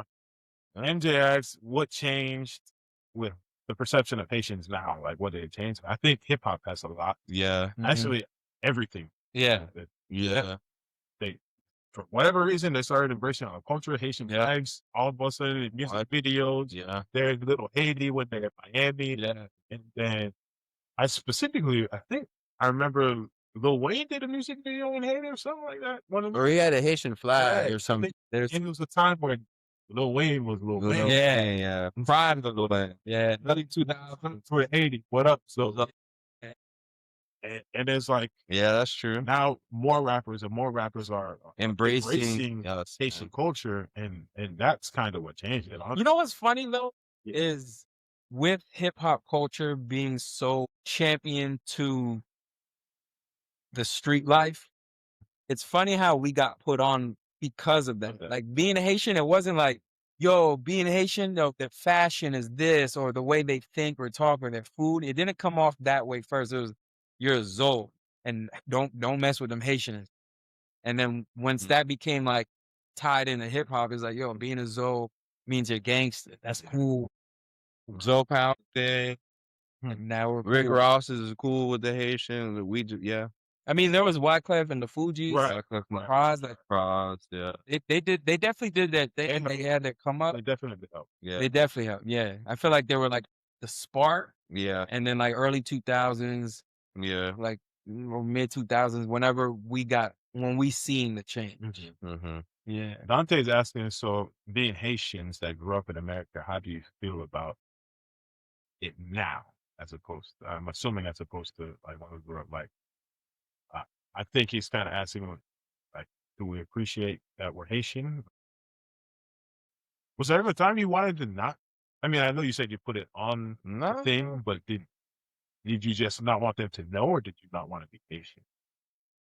C: MJ asks, what changed with the perception of Haitians now? Like, what did it change? I think hip hop has a lot.
A: Yeah.
C: Actually, everything.
B: Yeah.
A: Yeah.
C: They, for whatever reason, they started embracing our culture, Haitian flags, all of a sudden, music videos.
A: Yeah.
C: There's little Haiti when they're in Miami.
B: Yeah.
C: And then I think I remember Lil Wayne did a music video in Haiti or something like that.
A: Or he had a Haitian flag or something.
C: And it was a time when Lil Wayne was Lil Wayne.
B: Yeah.
A: Prime of Lil Wayne.
B: Yeah.
C: Early 2000s to Haiti. What up? So, and it's like,
A: yeah, that's true.
C: Now more rappers are
A: Embracing
C: Haitian culture, and that's kind of what changed it.
B: You know what's funny though is with hip hop culture being so champion to the street life, it's funny how we got put on because of that. Like being a Haitian, it wasn't like, yo, being Haitian, their fashion is this, or the way they think or talk, or their food. It didn't come off that way first. It was, you're a Zoe, and don't mess with them Haitians. And then once that became like tied into hip hop, it's like, yo, being a Zoe means you're gangster. That's cool.
A: Zoe Pound thing.
B: And now we're
A: Rick
B: cool.
A: Ross is cool with the Haitians. We do, yeah.
B: I mean, there was Wyclef and the Fugees, Praz, like
A: Praz, yeah.
B: They definitely did that thing. And they had to come up.
C: They definitely helped.
A: Yeah.
B: They definitely helped. Yeah, I feel like they were like the spark.
A: Yeah.
B: And then like early 2000s.
A: Yeah.
B: Like mid 2000s. When we seen the change. Yeah.
C: Dante's asking, so being Haitians that grew up in America, how do you feel about it now, as opposed to, I'm assuming as opposed to like when we grew up, like, I think he's kind of asking, like, do we appreciate that we're Haitian? Was there ever a time you wanted to not? I mean, I know you said you put it on the thing, but did you just not want them to know, or did you not want to be Haitian?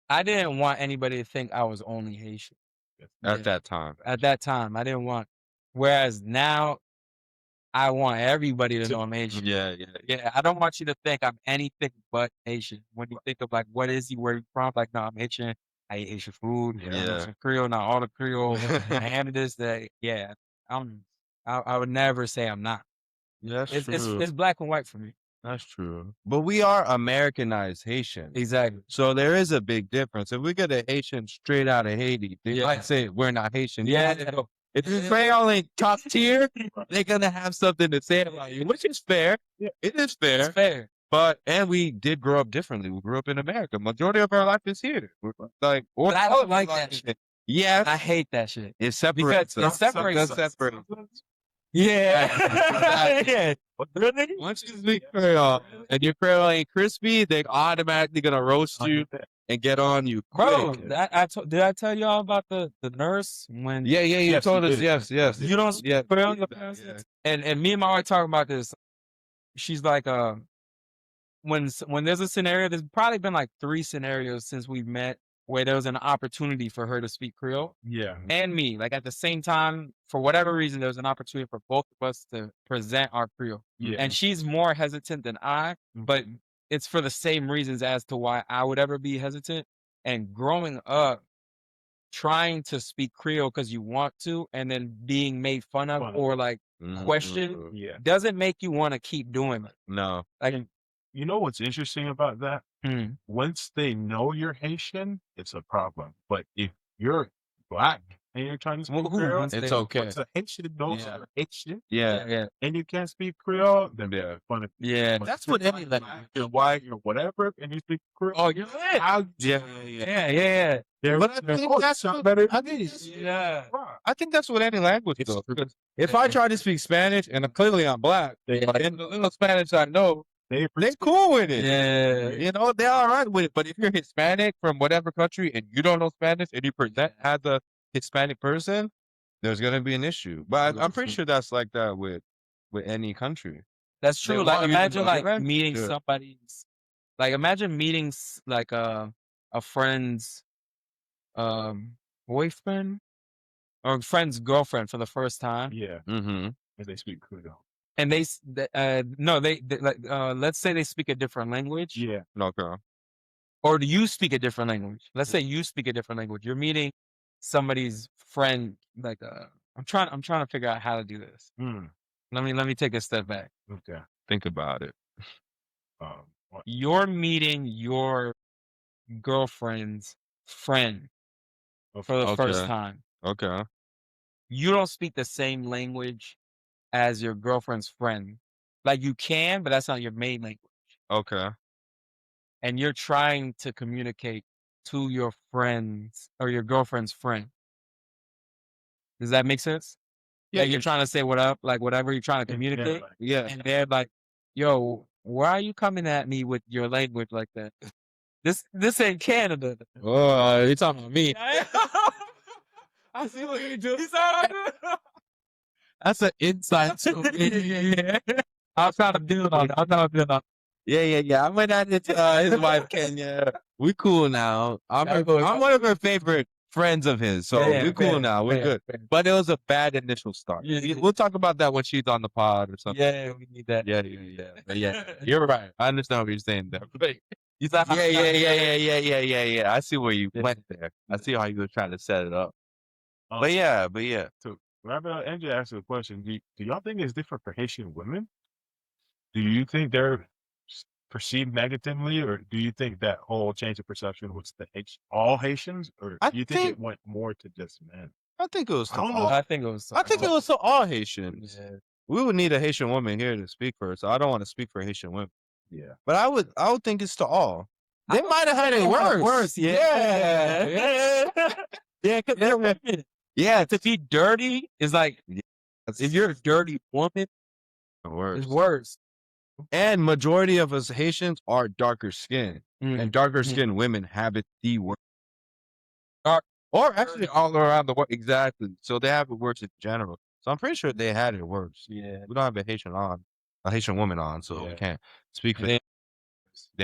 B: I didn't want anybody to think I was only Haitian.
A: At that time.
B: At that time, I didn't want. Whereas now, I want everybody to know I'm Haitian.
A: Yeah.
B: I don't want you to think I'm anything but Haitian. When you think of like, what is he, where he from? Like, no, I'm Haitian. I eat Haitian food.
A: Yeah.
B: Some Creole, not all the Creole. I am this, that. Yeah. I would never say I'm not.
A: Yeah, that's true.
B: It's black and white for me.
A: That's true. But we are Americanized Haitians.
B: Exactly.
A: So there is a big difference. If we get a Haitian straight out of Haiti, they might say we're not Haitian.
B: Yeah.
A: If the Creole ain't top tier, they're gonna have something to say about you, which is fair.
C: Yeah.
A: It is fair.
B: It's fair.
A: And we did grow up differently. We grew up in America. Majority of our life is here. Like,
B: but I don't like that shit.
A: Yeah,
B: I hate that shit.
A: It separates us.
B: It separates us. Yeah. Yeah. Really?
A: Once you speak Creole and your Creole ain't crispy, they're automatically gonna roast you and get on you.
B: Bro, did I tell y'all about the nurse when?
A: Yeah. You told us. Yes.
B: You don't put it on your passes. And me and my wife talking about this. She's like, when there's a scenario, there's probably been like 3 scenarios since we've met where there was an opportunity for her to speak Creole and me. Like at the same time, for whatever reason, there was an opportunity for both of us to present our Creole. And she's more hesitant than I, but it's for the same reasons as to why I would ever be hesitant. And growing up, trying to speak Creole because you want to, and then being made fun of or like questioned, doesn't make you want to keep doing it.
A: No.
B: Like,
C: you know what's interesting about that? Once they know you're Haitian, it's a problem. But if you're Black and you're trying to speak Creole,
A: it's okay.
C: Once a Haitian knows you're Haitian,
B: yeah.
C: and you can't speak Creole, then they're funny.
B: Yeah.
A: That's what any language.
C: You're white, you're whatever, and you speak Creole.
B: Oh, you're lit.
A: Yeah. But I think that's what, I think that's what any language does. Because if I try to speak Spanish and clearly I'm Black, and the little Spanish I know, they're cool with it.
B: Yeah.
A: You know, they're all right with it. But if you're Hispanic from whatever country and you don't know Spanish and you present as a Hispanic person, there's gonna be an issue. But I'm pretty sure that's like that with any country.
B: That's true.
A: They
B: Like
A: want you to
B: imagine
A: know
B: like
A: that?
B: meeting
A: Yeah.
B: somebody's like imagine meeting like a friend's boyfriend or friend's girlfriend for the first time.
C: Yeah.
A: Mm-hmm.
C: And they speak Creole.
B: And they like let's say they speak a different language.
C: Yeah.
A: Okay.
B: Or do you speak a different language? Let's say you speak a different language. You're meeting somebody's friend. Like I'm trying to figure out how to do this. Let me take a step back.
C: Okay.
A: Think about it.
B: You're meeting your girlfriend's friend for the first time.
A: Okay.
B: You don't speak the same language as your girlfriend's friend. Like you can, but that's not your main language.
A: Okay.
B: And you're trying to communicate to your friends or your girlfriend's friend. Does that make sense?
A: Yeah,
B: Like you're trying to say what up, like whatever you're trying to communicate.
A: Yeah.
B: And they're like, yo, why are you coming at me with your language like that? This ain't Canada.
A: Oh, you talking about me?
B: I see what you do.
A: That's an inside joke.
B: Yeah. I'm trying to build on it.
A: Yeah. I went at it his wife Kenya. We cool now. I'm one of her favorite friends of his, so we cool now. We're good. But it was a bad initial start.
B: Yeah.
A: We'll talk about that when she's on the pod or something.
B: Yeah, we need that.
A: Yeah. You're right. I understand what you're saying there.
B: Yeah.
A: Yeah. I see where you went there. I see how you were trying to set it up. But yeah.
C: So, Rabbi Andrew asked a question. Do y'all think it's different for Haitian women? Do you think they're perceived negatively, or do you think that whole change of perception was all Haitians, or do you think it went more to just men?
A: I think it was.
B: I think it was.
A: I think it was to all Haitians.
B: Yeah.
A: We would need a Haitian woman here to speak for us. So I don't want to speak for Haitian women.
C: Yeah.
A: But I would think it's to all. They might have had it worse.
B: Yeah.
A: Yeah.
B: To be dirty is like if you're a dirty woman, it's worse.
A: And majority of us Haitians are darker skinned. And darker skinned women have it the worst. Or actually all around the world. Exactly. So they have it worse in general. So I'm pretty sure they had it worse.
B: Yeah.
A: We don't have a Haitian woman on, so we can't speak for them.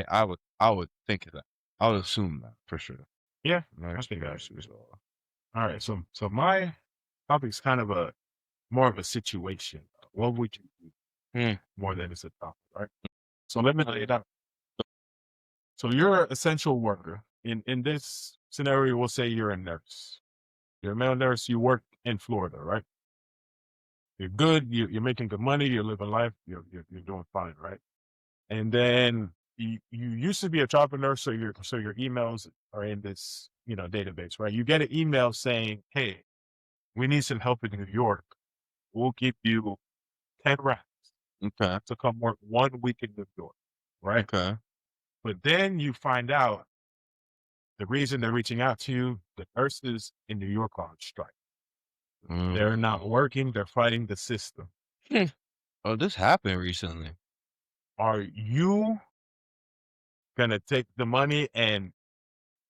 A: I would think of that. I would assume that for sure.
C: Yeah. I think that's all right. So my topic's kind of more of a situation. What would you do more than it's a topic, right? So let me lay it out. So you're an essential worker. In this scenario, we'll say you're a nurse. You're a male nurse. You work in Florida, right? You're good. You're making good money. You're living life. You're doing fine, right? And then you used to be a travel nurse, so your emails are in this database, right? You get an email saying, "Hey, we need some help in New York. We'll give you 10 rats to come work 1 week in New York," right?
A: Okay.
C: But then you find out the reason they're reaching out to you, the nurses in New York are on strike. They're not working. They're fighting the system.
A: Oh, this happened recently.
C: Are you going to take the money and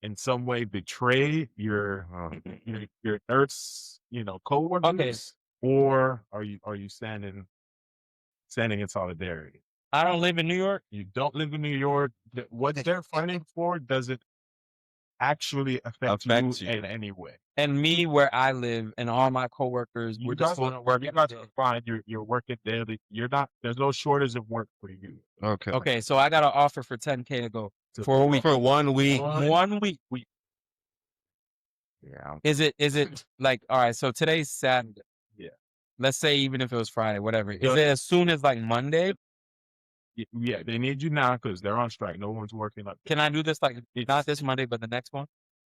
C: in some way betray your nurse, coworkers? Or are you standing in solidarity?
B: I don't live in New York.
C: You don't live in New York. What they're fighting for doesn't actually affect
A: Affects
C: you
A: you.
C: in any way.
B: And me, where I live, and all my coworkers, we're just going to work.
C: You guys are fine. You're working daily. You're not. There's no shortage of work for you.
A: Okay.
B: Okay, so I got an offer for $10K to go for a week.
A: For 1 week.
B: 1 week.
A: Yeah.
B: Is it like, all right, so today's Saturday.
C: Yeah.
B: Let's say even if it was Friday, whatever. Is it as soon as like Monday?
C: Yeah, they need you now because they're on strike. No one's working up.
B: Can I do this like not this Monday, but the next one?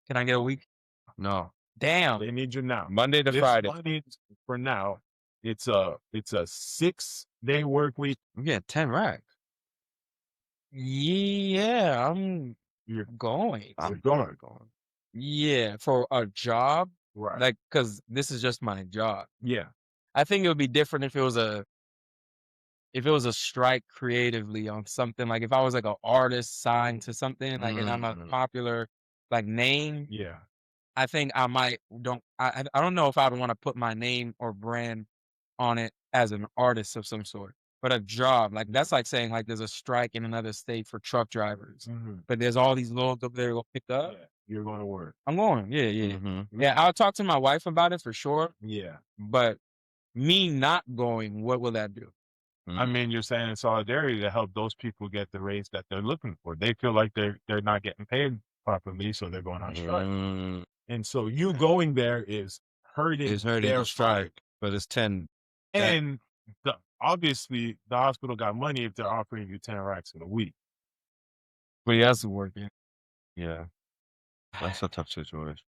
B: Can I get a week?
A: No.
B: Damn.
C: They need you now.
A: Monday to
C: This
A: Friday.
C: Monday, for now, it's a 6-day work week.
A: I'm getting 10 racks.
B: Yeah, I'm
C: You're
B: going.
A: I'm
C: going.
B: Yeah, for a job,
C: Right.
B: like because this is just my job.
C: Yeah.
B: I think it would be different if it was a strike creatively on something. Like if I was like an artist signed to something, like and I'm a popular like name,
C: Yeah.
B: I think I might I don't know if I would want to put my name or brand on it as an artist of some sort. But a job, like that's like saying like there's a strike in another state for truck drivers. But there's all these loads up there to go pick up.
C: Yeah. You're going to work.
B: I'm going. Yeah, yeah.
A: Mm-hmm.
B: Yeah, I'll talk to my wife about it for sure.
C: Yeah.
B: But me not going, what will that do?
C: I mean, you're saying in solidarity to help those people get the raise that they're looking for. They feel like they're not getting paid properly, so they're going on strike. And so you going there is hurting their
A: the strike, but it's 10.
C: And obviously, the hospital got money if they're offering you 10 racks in a week.
B: But he has to work in.
A: Yeah. That's a tough situation.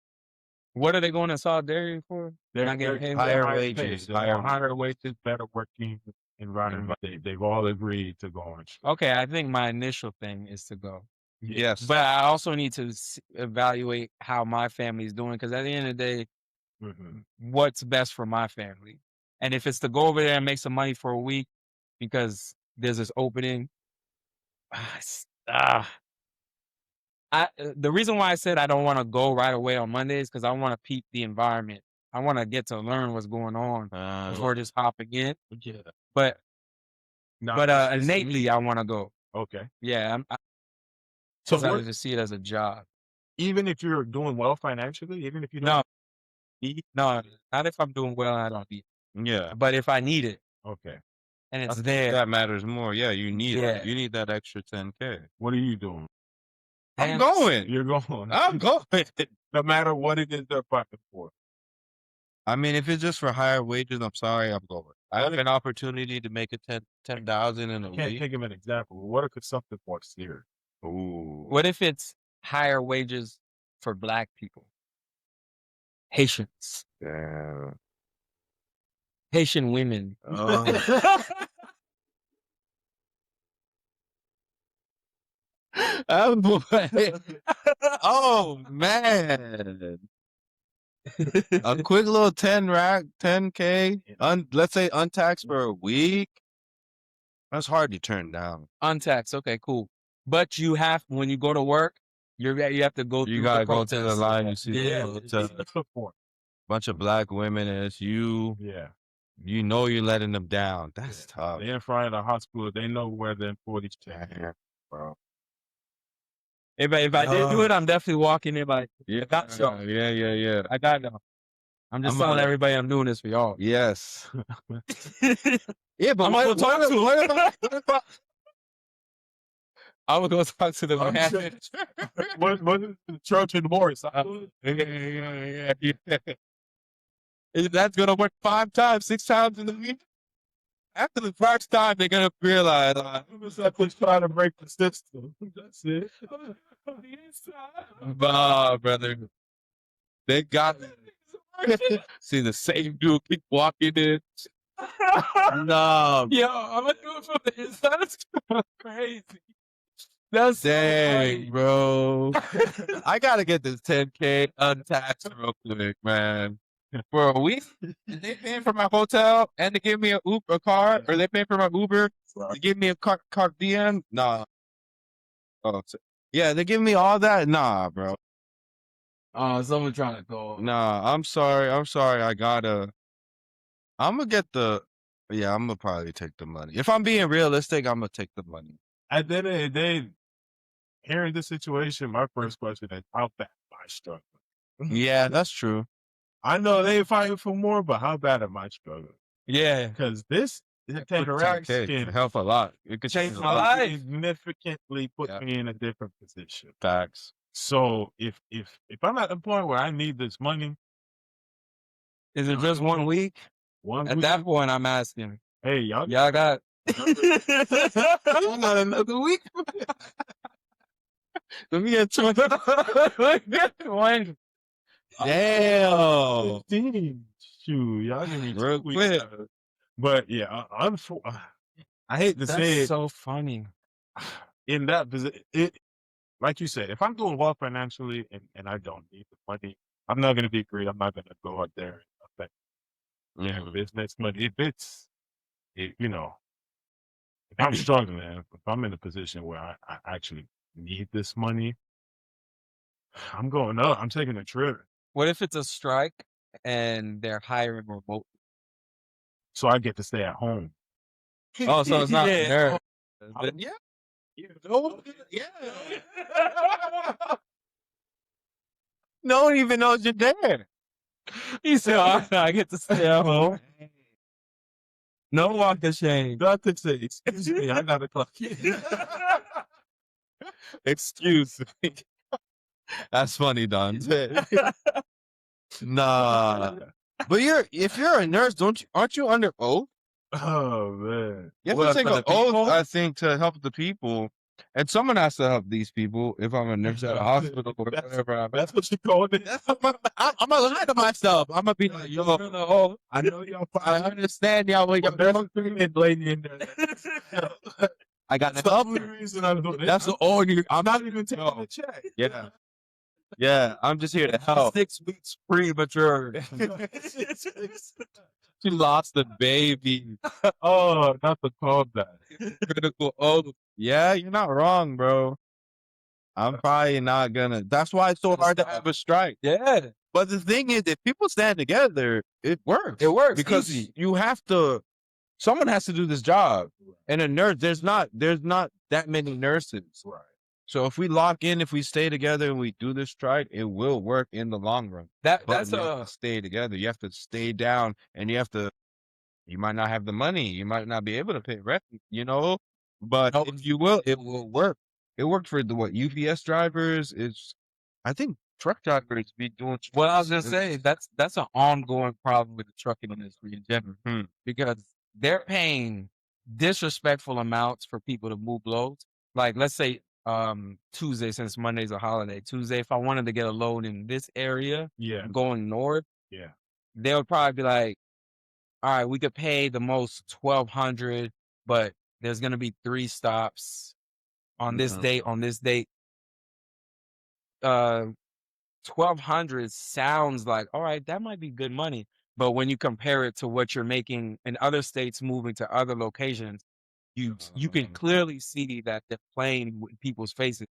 B: What are they going to solidarity for?
C: They're
B: not getting paid.
A: higher
C: higher
A: wages,
C: paid.
A: higher-
C: Higher wages, better working environment. They've all agreed to go on strike.
B: Okay, I think my initial thing is to go.
A: Yes.
B: But I also need to evaluate how my family is doing because at the end of the day, what's best for my family? And if it's to go over there and make some money for a week because there's this opening, the reason why I said I don't want to go right away on Monday is because I want to peep the environment. I want to get to learn what's going on before just hopping in.
C: Yeah.
B: But
C: No,
B: innately, I want to go.
C: Okay.
B: Yeah,
C: So
B: I just see it as a job.
C: even if you're doing well financially, even if you
B: No,
C: don't eat,
B: no, not if I'm doing well and I don't eat.
A: Yeah.
B: But if I need it
C: okay.
B: and
A: I
B: it's
A: think
B: there,
A: that matters more. Yeah, you need
B: Yeah.
A: it. You need that extra 10K.
C: What are you doing?
A: I'm going.
C: You're going.
A: I'm going.
C: No matter what it is they're fighting for.
A: I mean, if it's just for higher wages, I'm sorry, I'm going. I have an opportunity to make it 10,000 in a
C: Can't
A: week.
C: think of an example. What if it's something more serious?
A: Ooh.
B: What if it's higher wages for Black people? Haitians,
A: Yeah.
B: Haitian women.
A: Oh boy. Oh man. A quick little 10K, let's say untaxed for a week. That's hard to turn down.
B: Untaxed. Okay, cool. But you have when you go to work, you have to go.
A: You
B: through
A: gotta
B: the
A: go to the
B: protest.
A: line. You see
B: Yeah.
A: it's a bunch of Black women, and it's you.
C: Yeah.
A: You know you're letting them down. That's tough.
C: They're in front of the hospital. They know where the employees check. Bro.
B: If I did do it, I'm definitely walking in like,
A: Yeah,
B: I got y'all.
A: yeah.
B: I got y'all. I'm just
A: I'm
B: telling
A: gonna-
B: everybody I'm doing this for y'all.
A: Yes. Yeah, but
B: I'm
A: what,
B: gonna talk
A: what,
B: to
A: what about
B: I would go talk to them.
C: I'm
B: What
C: What is the church in Morris?
B: yeah. That's gonna work 5 times, 6 times in the week. After the first time, they're gonna realize
C: Something's trying to break the system. That's it.
B: Bah, brother. They got see the same dude keep walking in.
A: no?
B: Yo, I'm gonna do it from the inside. That's crazy. That's so
A: Dang,
B: funny.
A: bro. I gotta get this 10K untaxed real quick, man. For a week, they paying for my hotel and they give me a Uber car, or they pay for my Uber. They give me a car diem. Nah. Oh, yeah, they give me all that. Nah, bro.
B: Oh, someone trying to go.
A: Nah, I'm sorry. I'm gonna get the. Yeah, I'm gonna probably take the money. If I'm being realistic, I'm gonna take the money.
C: At the end of the day, hearing the situation, my first question is, how I struggle.
A: Yeah, that's true.
C: I know they fighting for more, but how bad am I struggling?
B: Yeah.
C: Because this interacts can
A: help a lot. It could
B: change my life.
C: significantly put
A: Yeah.
C: me in a different position.
A: Facts.
C: So if I'm at the point where I need this money,
B: Is it just 1 week? At that point, I'm asking.
C: hey, y'all
B: got
A: Not another week. Let me get
B: one.
A: Damn.
C: 15. Shoot, y'all give me
A: Real
C: 2 weeks.
A: quick.
C: But yeah, I hate to say
B: That's
C: it.
B: so funny.
C: In that position, like you said, if I'm doing well financially and I don't need the money, I'm not going to be greedy. I'm not going to go out there and affect their business. But if you know, if I'm struggling, if I'm in a position where I actually need this money, I'm going up. I'm taking a trip.
B: What if it's a strike and they're hiring remote?
C: So I get to stay at home.
B: Oh, so it's not nerd.
A: Yeah.
C: Yeah.
A: No one even knows you're there.
B: He said, I get to stay at home. No walk of shame.
C: Not to say, excuse me, I got to clock in.
A: Excuse me. That's funny, Don. Nah. But if you're a nurse, aren't you under oath?
C: Oh man.
A: You have to take an oath, I think, to help the people. And someone has to help these people if I'm a nurse at a hospital or whatever.
C: That's what you call it.
A: I'm gonna lie to myself. I'm gonna be like, yo,
C: I know y'all.
A: I understand y'all.
C: There's a female lady in there.
A: I got
C: That's
A: to
C: the
A: help
C: only
A: you.
C: reason I'm doing it.
A: That's the only.
C: I'm not even taking a check.
A: Yeah. Yeah, I'm just here to help.
B: 6 weeks premature.
A: She lost the baby.
C: Oh, not to call that.
A: Critical oath. Yeah, you're not wrong, bro. I'm probably not gonna. That's why it's so hard to have a strike.
B: Yeah.
A: But the thing is, if people stand together, it works.
B: It works.
A: Because
B: easy.
A: you have to. Someone has to do this job, and a nurse. There's not that many nurses.
C: Right.
A: So if we lock in, if we stay together and we do this strike, it will work in the long run. But
B: That's
A: you have to stay together. You have to stay down, and you might not have the money. You might not be able to pay rent, but if you will, it will work. It worked for UPS drivers. I think truck drivers be doing.
B: Well, I was gonna say that's an ongoing problem with the trucking industry in general because they're paying disrespectful amounts for people to move loads. Like, let's say Tuesday, since Monday's a holiday. Tuesday, if I wanted to get a load in this area, going north, they would probably be like, all right, we could pay the most $1,200, but there's gonna be 3 stops on this date. On this date, $1,200 sounds like, all right, that might be good money. But when you compare it to what you're making in other states, moving to other locations, you can clearly see that they're playing with people's faces.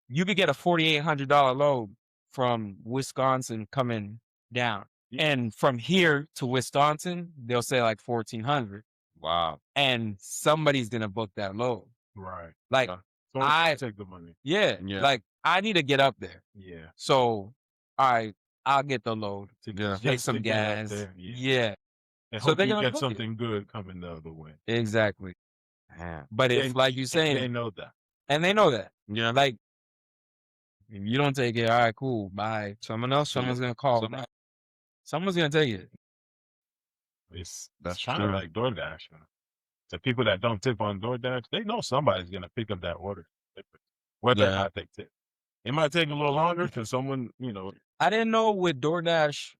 B: You could get a $4,800 load from Wisconsin coming down. And from here to Wisconsin, they'll say like 1,400.
A: Wow.
B: And somebody's going to book that load.
C: Right.
B: Like,
C: So I take the money.
B: Yeah. Like, I need to get up there.
C: Yeah.
B: So, all right, I'll get the load.
A: Yeah.
B: Take some gas. Yeah.
C: And
B: So
C: hope
B: they're
C: you
B: gonna
C: get
B: book
C: something good coming the other way.
B: Exactly. But if, like you saying,
C: they know that.
B: and they know that.
A: Yeah.
B: Like, if you don't take it, all right, cool, bye. Someone's going to call. Someone's going to take it.
C: That's kind of like DoorDash. The people that don't tip on DoorDash, they know somebody's going to pick up that order. Whether or not they tip. It might take a little longer because someone,
B: I didn't know with DoorDash,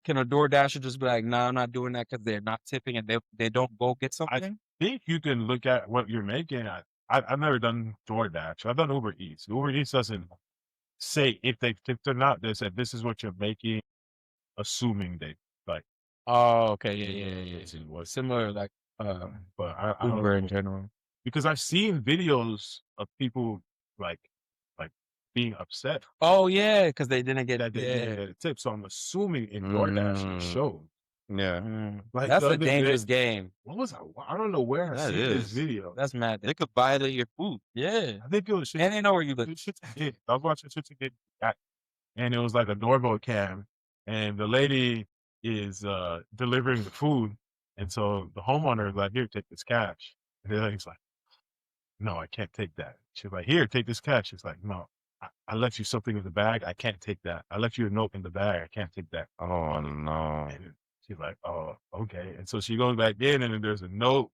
B: can a DoorDasher just be like, nah, I'm not doing that because they're not tipping and they don't go get something?
C: I think you can look at what you're making. I've never done DoorDash. I've done Uber Eats. Uber Eats doesn't say if they tipped or not. They said this is what you're making, assuming they like.
B: Oh, okay, yeah. Similar like
C: but I
B: Uber in general.
C: Because I've seen videos of people like being upset.
B: Oh yeah, because they didn't get
C: a tip. So I'm assuming in DoorDash it showed.
A: Yeah.
C: Like
B: that's a dangerous game.
C: What was I don't know where I see this video.
B: That's mad.
A: They could violate your food.
B: Yeah.
C: I think it was
B: and they know where you live.
C: I was watching shit to get and it was like a doorbell cam, and the lady is delivering the food, and so the homeowner is like, "Here, take this cash." And the lady's like, "No, I can't take that." She's like, "Here, take this cash." She's like, "No, I left you something in the bag. I can't take that. I left you a note in the bag. I can't take that."
A: Oh no.
C: And she's like, "Oh, okay." And so she goes back in, and then there's a note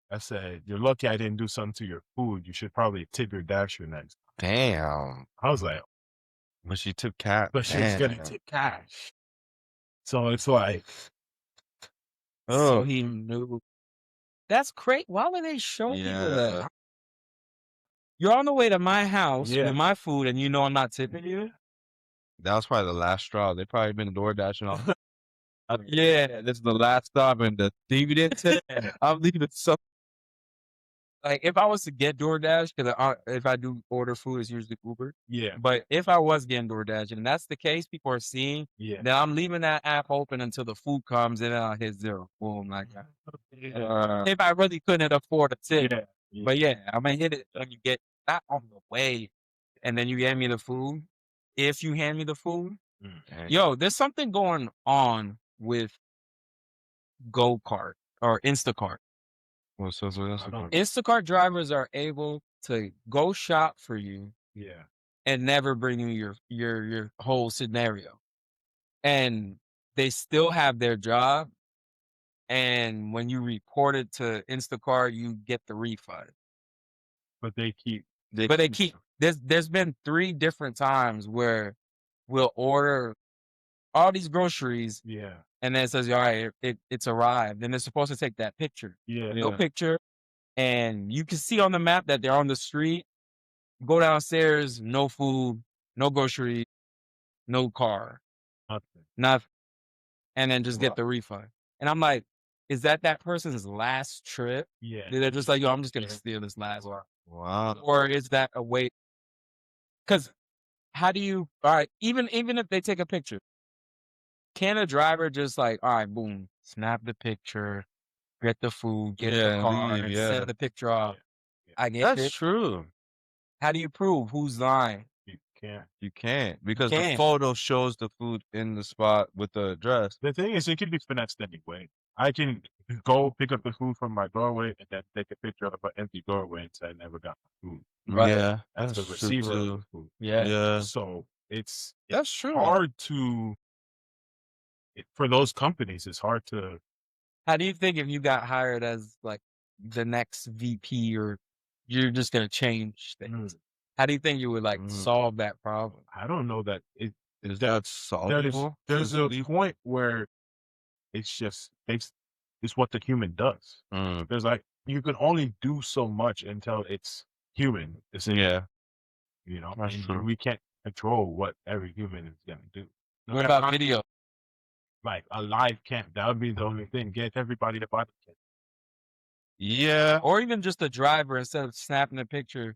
C: that said, "You're lucky I didn't do something to your food. You should probably tip your dasher next."
A: Damn.
C: I was like,
A: But she took cat.
C: but she's gonna tip cash. So it's like,
B: So
A: Oh,
B: he knew. That's crazy. Why would they show people that?
A: yeah.
B: You're on the way to my house
C: Yeah.
B: with my food, and you know I'm not tipping you.
A: That was probably the last straw. They probably been door dashing off.
B: Yeah,
A: This is the last stop, and the TV didn't tip. I'm leaving some.
B: like if I was to get DoorDash, because if I do order food, it's usually Uber.
C: yeah,
B: But if I was getting DoorDash, and that's the case, people are seeing,
C: yeah.
B: then I'm leaving that app open until the food comes, and then I'll hit zero. Boom, like that. If I really couldn't afford a tip.
C: Yeah.
B: But yeah, I'm gonna hit it when you get that on the way, and then you hand me the food. If you hand me the food, yo, there's something going on with Go-Kart or Instacart.
A: What's this?
B: Instacart drivers are able to go shop for you
C: Yeah.
B: and never bring you your whole scenario, and they still have their job. And when you report it to Instacart, you get the refund.
C: But they keep.
B: But they keep. There's been 3 different times where we'll order all these groceries,
C: Yeah.
B: and then it says, "All right, it's arrived," and they're supposed to take that picture.
C: Yeah.
B: No picture, and you can see on the map that they're on the street. Go downstairs, no food, no groceries, no car,
C: Nothing.
B: nothing, and then just
C: Wow.
B: get the refund. And I'm like, is that person's last trip?
C: Yeah.
B: They're just like, yo, I'm just gonna steal this last one,
A: Wow.
B: or is that a way? Because how do you? All right, even if they take a picture, can a driver just like, all right, boom, snap the picture, get the food, get the car,
A: leave,
B: and
A: yeah.
B: send the picture off?
C: Yeah.
B: I get
A: That's
B: it.
A: true.
B: How do you prove who's lying?
C: You can't.
A: You can't because the
B: can't.
A: photo shows the food in the spot with the address.
C: The thing is, it can be finessed anyway. I can go pick up the food from my doorway and then take a picture of an empty doorway and say I never got my food.
B: Right.
A: Yeah,
C: That's the
A: true,
C: receiver of
A: too.
C: the food.
B: Yeah.
A: Yeah,
C: So it's
A: that's true.
C: hard to, for those companies, it's hard to.
B: How do you think if you got hired as like the next VP, or you're just gonna change things? How do you think you would like solve that problem?
C: I don't know that it.
A: Is that solvable?
C: There's a point where it's just it's what the human does. There's like you can only do so much until it's human.
A: Yeah,
C: You know,
A: that's
C: and
A: true.
C: we can't control what every human is gonna do.
B: What about video?
C: Like a live cam, that would be the only thing. Get everybody to buy the cam.
A: Yeah,
B: Or even just the driver, instead of snapping a picture,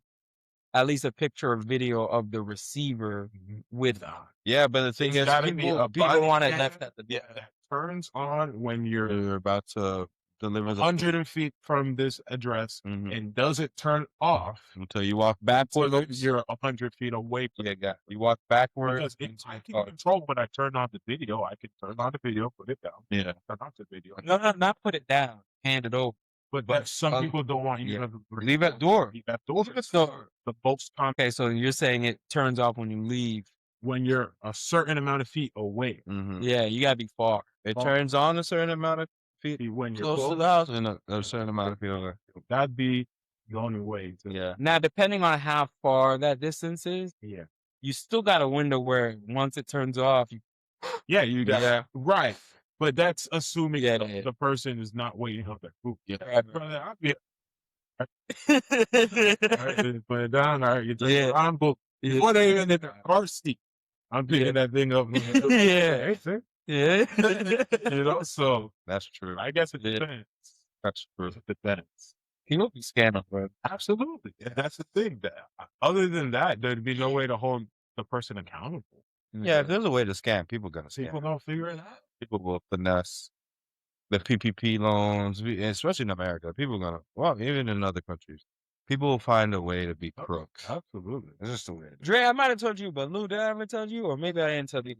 B: at least a picture or video of the receiver with.
A: yeah. But the thing
C: It's
A: is,
C: gotta be a
B: people
C: body
B: want it
C: cam
B: left at the door.
C: that turns on when you're
A: about to deliver the
C: 100 feet from this address and doesn't turn off
A: until you walk backwards.
C: until you're 100 feet away from
A: You walk backwards.
C: Because I can control when I turn on the video. I can turn on the video, put it down.
A: Yeah.
C: Turn off the video.
B: No, not put it down. Hand it over.
C: But some people don't want you to
A: Leave at door.
C: Leave at door.
B: So
C: The most common
B: okay, so you're saying it turns off when you leave.
C: when you're a certain amount of feet away.
B: Yeah, you gotta be far.
A: It turns on a certain amount of feet
C: When you're
A: close to the house and a certain amount of feet over.
C: that'd be the only way to.
A: Yeah.
B: Now, depending on how far that distance is,
C: Yeah.
B: you still got a window where once it turns off, you
C: Yeah, you got right. But that's assuming
B: Yeah,
C: the person is not waiting on their food.
A: Yeah.
C: Brother, I'd be all right, put it down. All right, you turn
B: Yeah.
C: I'm booked. What ain't even in the car seat? I'm picking that thing up.
B: Yeah. Yeah.
C: You know, so
A: That's true.
C: I guess it depends.
A: That's true.
C: It depends.
B: People be scamming, bro.
C: Absolutely. Yeah, that's the thing. Other than that, there'd be no way to hold the person accountable.
A: Yeah, if there's a way to scam, people gonna scam.
C: People don't figure it out.
A: People will finesse the PPP loans, especially in America. People gonna, well, even in other countries, People will find a way to be crooks.
C: Absolutely.
A: It's just the way it is.
B: Dre, I might have told you, but Lou, did I ever tell you? Or maybe I didn't tell you.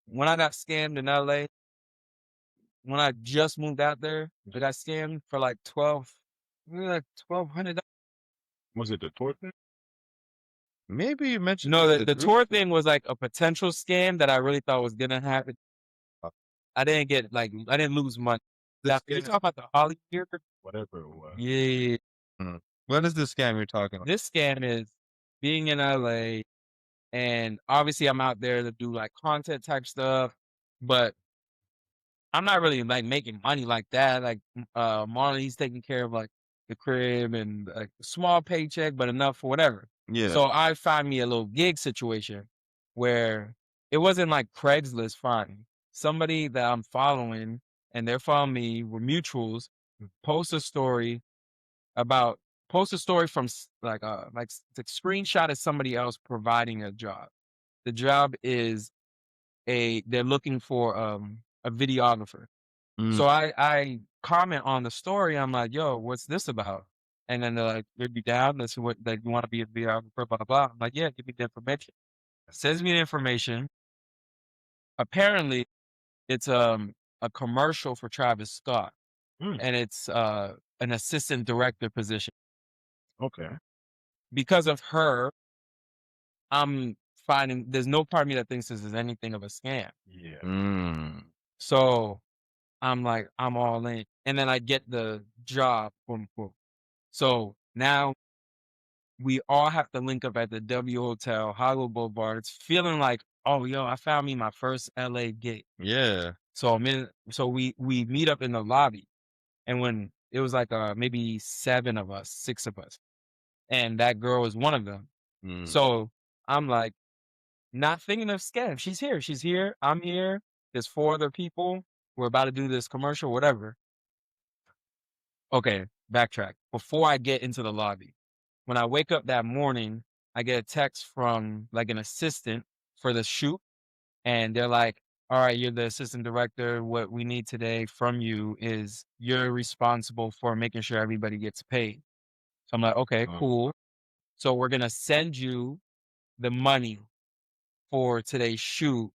B: When I got scammed in LA, when I just moved out there, I got scammed for like $1,200.
C: Was it the tour thing?
A: Maybe you mentioned
B: No, the tour thing was like a potential scam that I really thought was gonna happen. I didn't lose money. You talking about the Holly here?
C: Whatever it was.
B: Yeah.
A: What is the scam you're talking about?
B: This scam is being in LA, and obviously I'm out there to do like content type stuff, but I'm not really like making money like that. Like Marley's taking care of like the crib and like a small paycheck, but enough for whatever.
A: Yeah.
B: So I find me a little gig situation where it wasn't like Craigslist finding somebody that I'm following and they're following me. We're mutuals. Post a story from like the screenshot of somebody else providing a job. The job is they're looking for a videographer. So I comment on the story. I'm like, yo, what's this about? And then they're like, you'd be down. That's what you want to be a videographer, blah, blah, blah. I'm like, yeah, give me the information. Sends me the information. Apparently, it's a commercial for Travis Scott. And it's an assistant director position.
C: Okay.
B: Because of her, I'm finding there's no part of me that thinks this is anything of a scam.
C: Yeah.
B: So I'm like, I'm all in. And then I get the job, quote unquote. So now we all have to link up at the W Hotel, Hollywood Boulevard. It's feeling like, oh, yo, I found me my first LA gig.
A: Yeah.
B: So we meet up in the lobby. And when it was like maybe 6 of us. And that girl was one of them. So I'm like, not thinking of scam. She's here. I'm here. There's 4 other people. We're about to do this commercial, whatever. Okay, backtrack. Before I get into the lobby, when I wake up that morning, I get a text from like an assistant for the shoot. And they're like, all right, you're the assistant director. What we need today from you is you're responsible for making sure everybody gets paid. So I'm like, okay, cool. So we're going to send you the money for today's shoot.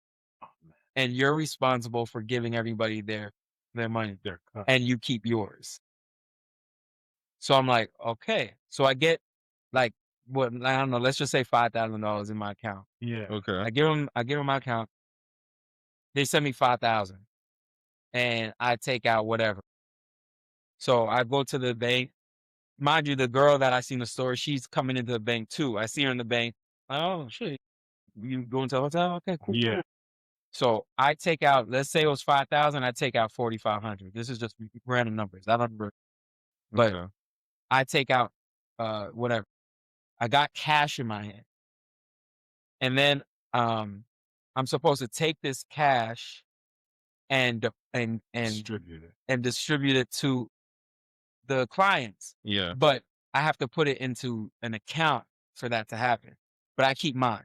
B: And you're responsible for giving everybody their money. And you keep yours. So I'm like, okay. So I get like, what, I don't know, let's just say $5,000 in my account.
C: Yeah.
A: Okay.
B: I give them my account. They send me 5,000 and I take out whatever. So I go to the bank. Mind you, the girl that I see in the store, she's coming into the bank too. I see her in the bank. Oh shit. You going to the hotel? Okay, cool.
C: Yeah.
B: Cool. So I take out, let's say it was 5,000, I take out 4,500. This is just random numbers. I don't remember. But
A: Okay.
B: I take out whatever. I got cash in my hand. And then I'm supposed to take this cash and distribute it to the clients.
A: Yeah.
B: But I have to put it into an account for that to happen. But I keep mine.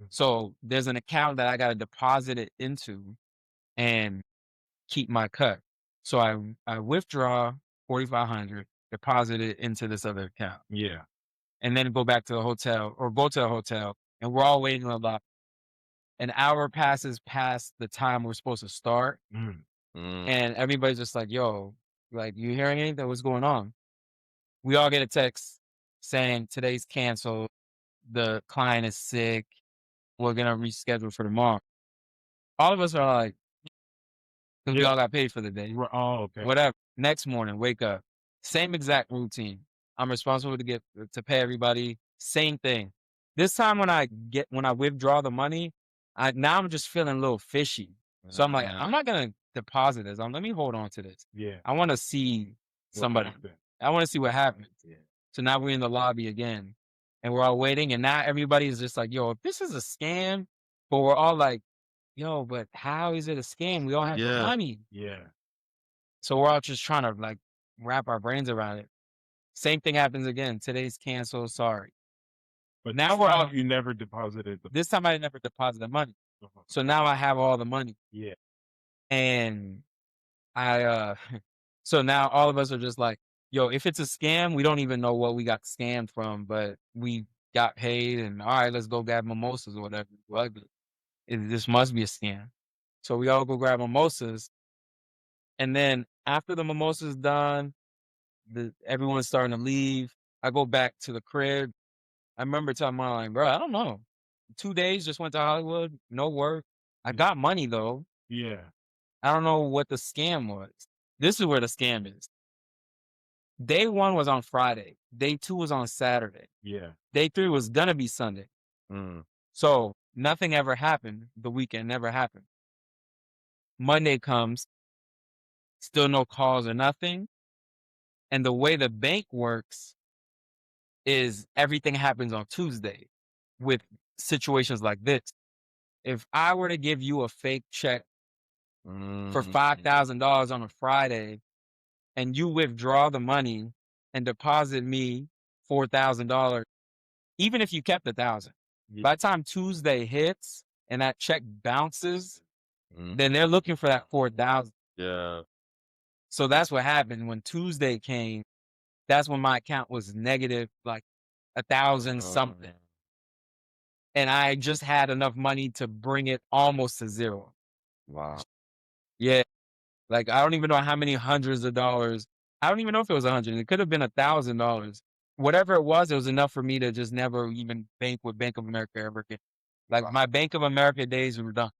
B: So there's an account that I got to deposit it into and keep my cut. So I withdraw 4,500, deposit it into this other account.
C: Yeah.
B: And then go back to the hotel or go to the hotel. And we're all waiting a lot. An hour passes past the time we're supposed to start. And everybody's just like, yo, like, you hearing anything? What's going on? We all get a text saying today's canceled. The client is sick. We're going to reschedule for tomorrow. All of us are like, because we all got paid for the day.
C: Oh, okay.
B: Whatever. Next morning, wake up. Same exact routine. I'm responsible to pay everybody. Same thing. This time when I withdraw the money, now I'm just feeling a little fishy. So I'm like, I'm not gonna deposit this. Let me hold on to this.
C: Yeah.
B: I want to see somebody. I want to see what happens. Yeah. So now we're in the lobby again, and we're all waiting. And now everybody is just like, yo, if this is a scam, but we're all like, yo, but how is it a scam? We all have the money.
C: Yeah.
B: So we're all just trying to like wrap our brains around it. Same thing happens again. Today's canceled. Sorry.
C: But
B: now we're all.
C: You never deposited.
B: This time I never deposited money. So now I have all the money.
C: Yeah.
B: And so now all of us are just like, yo, if it's a scam, we don't even know what we got scammed from, but we got paid and all right, let's go grab mimosas or whatever. Well, this must be a scam. So we all go grab mimosas. And then after the mimosas done, everyone's starting to leave. I go back to the crib. I remember telling my like, bro, I don't know. 2 days just went to Hollywood, no work. I got money though.
C: Yeah.
B: I don't know what the scam was. This is where the scam is. Day 1 was on Friday. Day 2 was on Saturday.
C: Yeah.
B: Day 3 was gonna be Sunday. So nothing ever happened. The weekend never happened. Monday comes, still no calls or nothing. And the way the bank works is everything happens on Tuesday with situations like this. If I were to give you a fake check for $5,000 on a Friday and you withdraw the money and deposit me $4,000, even if you kept 1,000, by the time Tuesday hits and that check bounces, then they're looking for that 4,000.
A: Yeah.
B: So that's what happened when Tuesday came. That's when my account was negative, like 1,000 something. And I just had enough money to bring it almost to zero.
A: Wow.
B: Yeah. Like, I don't even know how many hundreds of dollars. I don't even know if it was 100. It could have been $1,000. Whatever it was enough for me to just never even bank with Bank of America ever again. Like, my Bank of America days were done.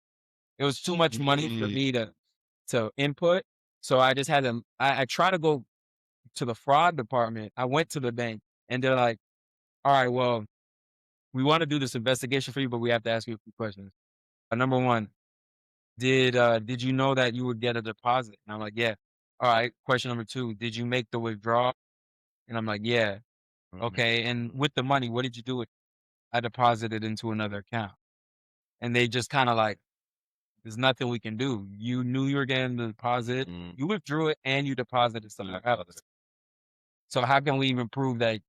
B: It was too much money for me to input. So I just had to, I tried to go to the fraud department. I went to the bank and they're like, all right, well, we want to do this investigation for you, but we have to ask you a few questions. Number one, did you know that you would get a deposit? And I'm like, yeah. All right. Question number 2, did you make the withdrawal? And I'm like, yeah. Okay. And with the money, what did you do with it? I deposited into another account. And they just kind of like, there's nothing we can do. You knew you were getting the deposit. You withdrew it and you deposited somewhere else. So how can we even prove that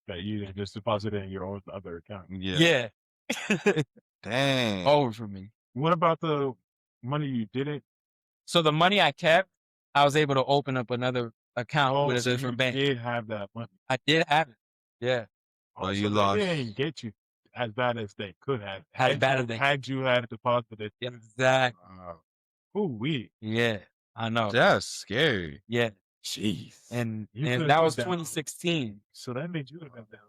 C: you just deposited in your own other account?
B: Yeah.
A: Dang.
B: Over for me.
C: What about the money you didn't?
B: So the money I kept, I was able to open up another account with a different bank.
C: You did have that money.
B: I did have it. Yeah.
A: Oh, you lost.
C: They didn't get you as bad as they could have.
B: Had
C: you had deposited.
B: Exactly.
C: Ooh-wee.
B: Yeah. I know.
A: That's scary.
B: Yeah.
C: Jeez.
B: And
C: You
B: that was
C: down.
B: 2016.
C: So that made you have been down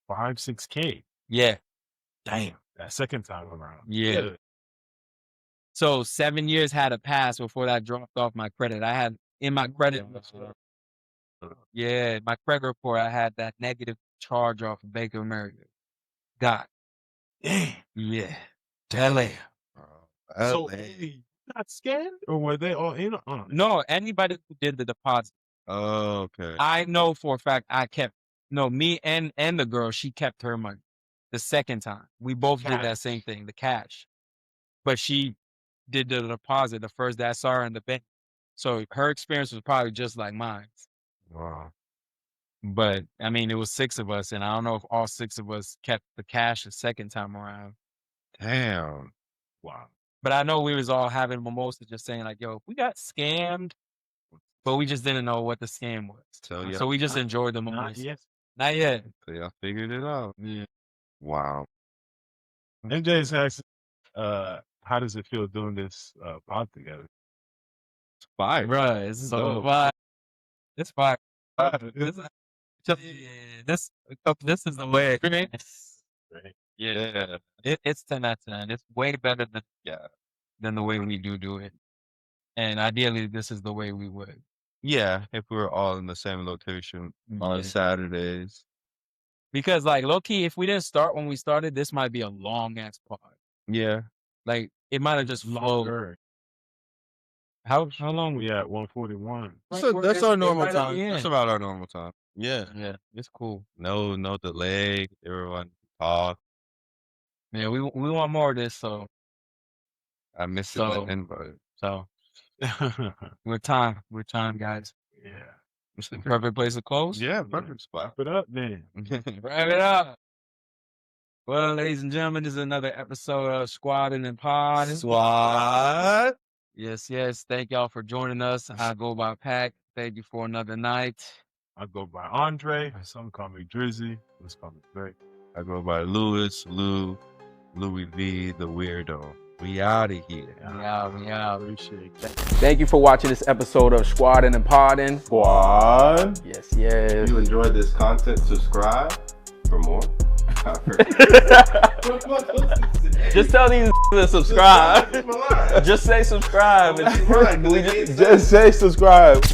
C: 5-6K.
B: Yeah.
C: Damn. That second time around.
B: Yeah. So 7 years had to pass before that dropped off my credit. I had in my credit. Yeah, my credit report, I had that negative charge off of Bank of America. God. Yeah. LA.
C: So not scammed? Or were they all in on it?
B: No, anybody who did the deposit.
A: Oh, okay.
B: I know for a fact me and the girl, she kept her money the second time. We both did that same thing, the cash. But she did the deposit the first day I saw her in the bank. So her experience was probably just like mine.
A: Wow.
B: But I mean, it was 6 of us, and I don't know if all 6 of us kept the cash the second time around.
A: Damn.
C: Wow.
B: But I know we was all having mimosas, just saying like, "Yo, we got scammed," but we just didn't know what the scam was. So we just enjoyed the mimosas. Not yet.
A: So y'all figured it out.
B: Yeah.
C: Wow. MJ's asking, how does it feel doing this pod together?
A: It's fire.
B: Bro, it's so fire. It's fire. This is the way.
C: Right.
B: Yeah. It's 10 out of 10. It's way better than the way we do it. And ideally, this is the way we would.
A: Yeah, if we were all in the same location on Saturdays.
B: Because, like, low key, if we didn't start when we started, this might be a long ass pod.
A: Yeah.
B: Like, it might have just flowed. How long?
C: We at 141.
A: So that's our normal time. That's about our normal time. Yeah.
B: Yeah, it's cool.
A: No delay. Everyone talk.
B: Yeah, we want more of this, so
A: I missed the invite.
B: So we're time, guys.
C: Yeah.
B: It's the perfect place to close.
A: Yeah, perfect spot.
C: Wrap it up then.
B: Wrap it up. Well, ladies and gentlemen, this is another episode of Squaddin And Poddin.
A: Squad.
B: Yes, yes. Thank y'all for joining us. I go by Pac. Thank you for another night.
C: I go by Andre. Some call me Drizzy. Let's call me Drake.
A: I go by Louis V, the weirdo. We out of here.
B: We out.
C: Appreciate that.
D: Thank you for watching this episode of Squaddin And Poddin.
E: Squad.
D: Yes, yes.
E: If you enjoyed this content, subscribe for more.
D: Just tell these to subscribe. Just say subscribe.
E: Just say subscribe.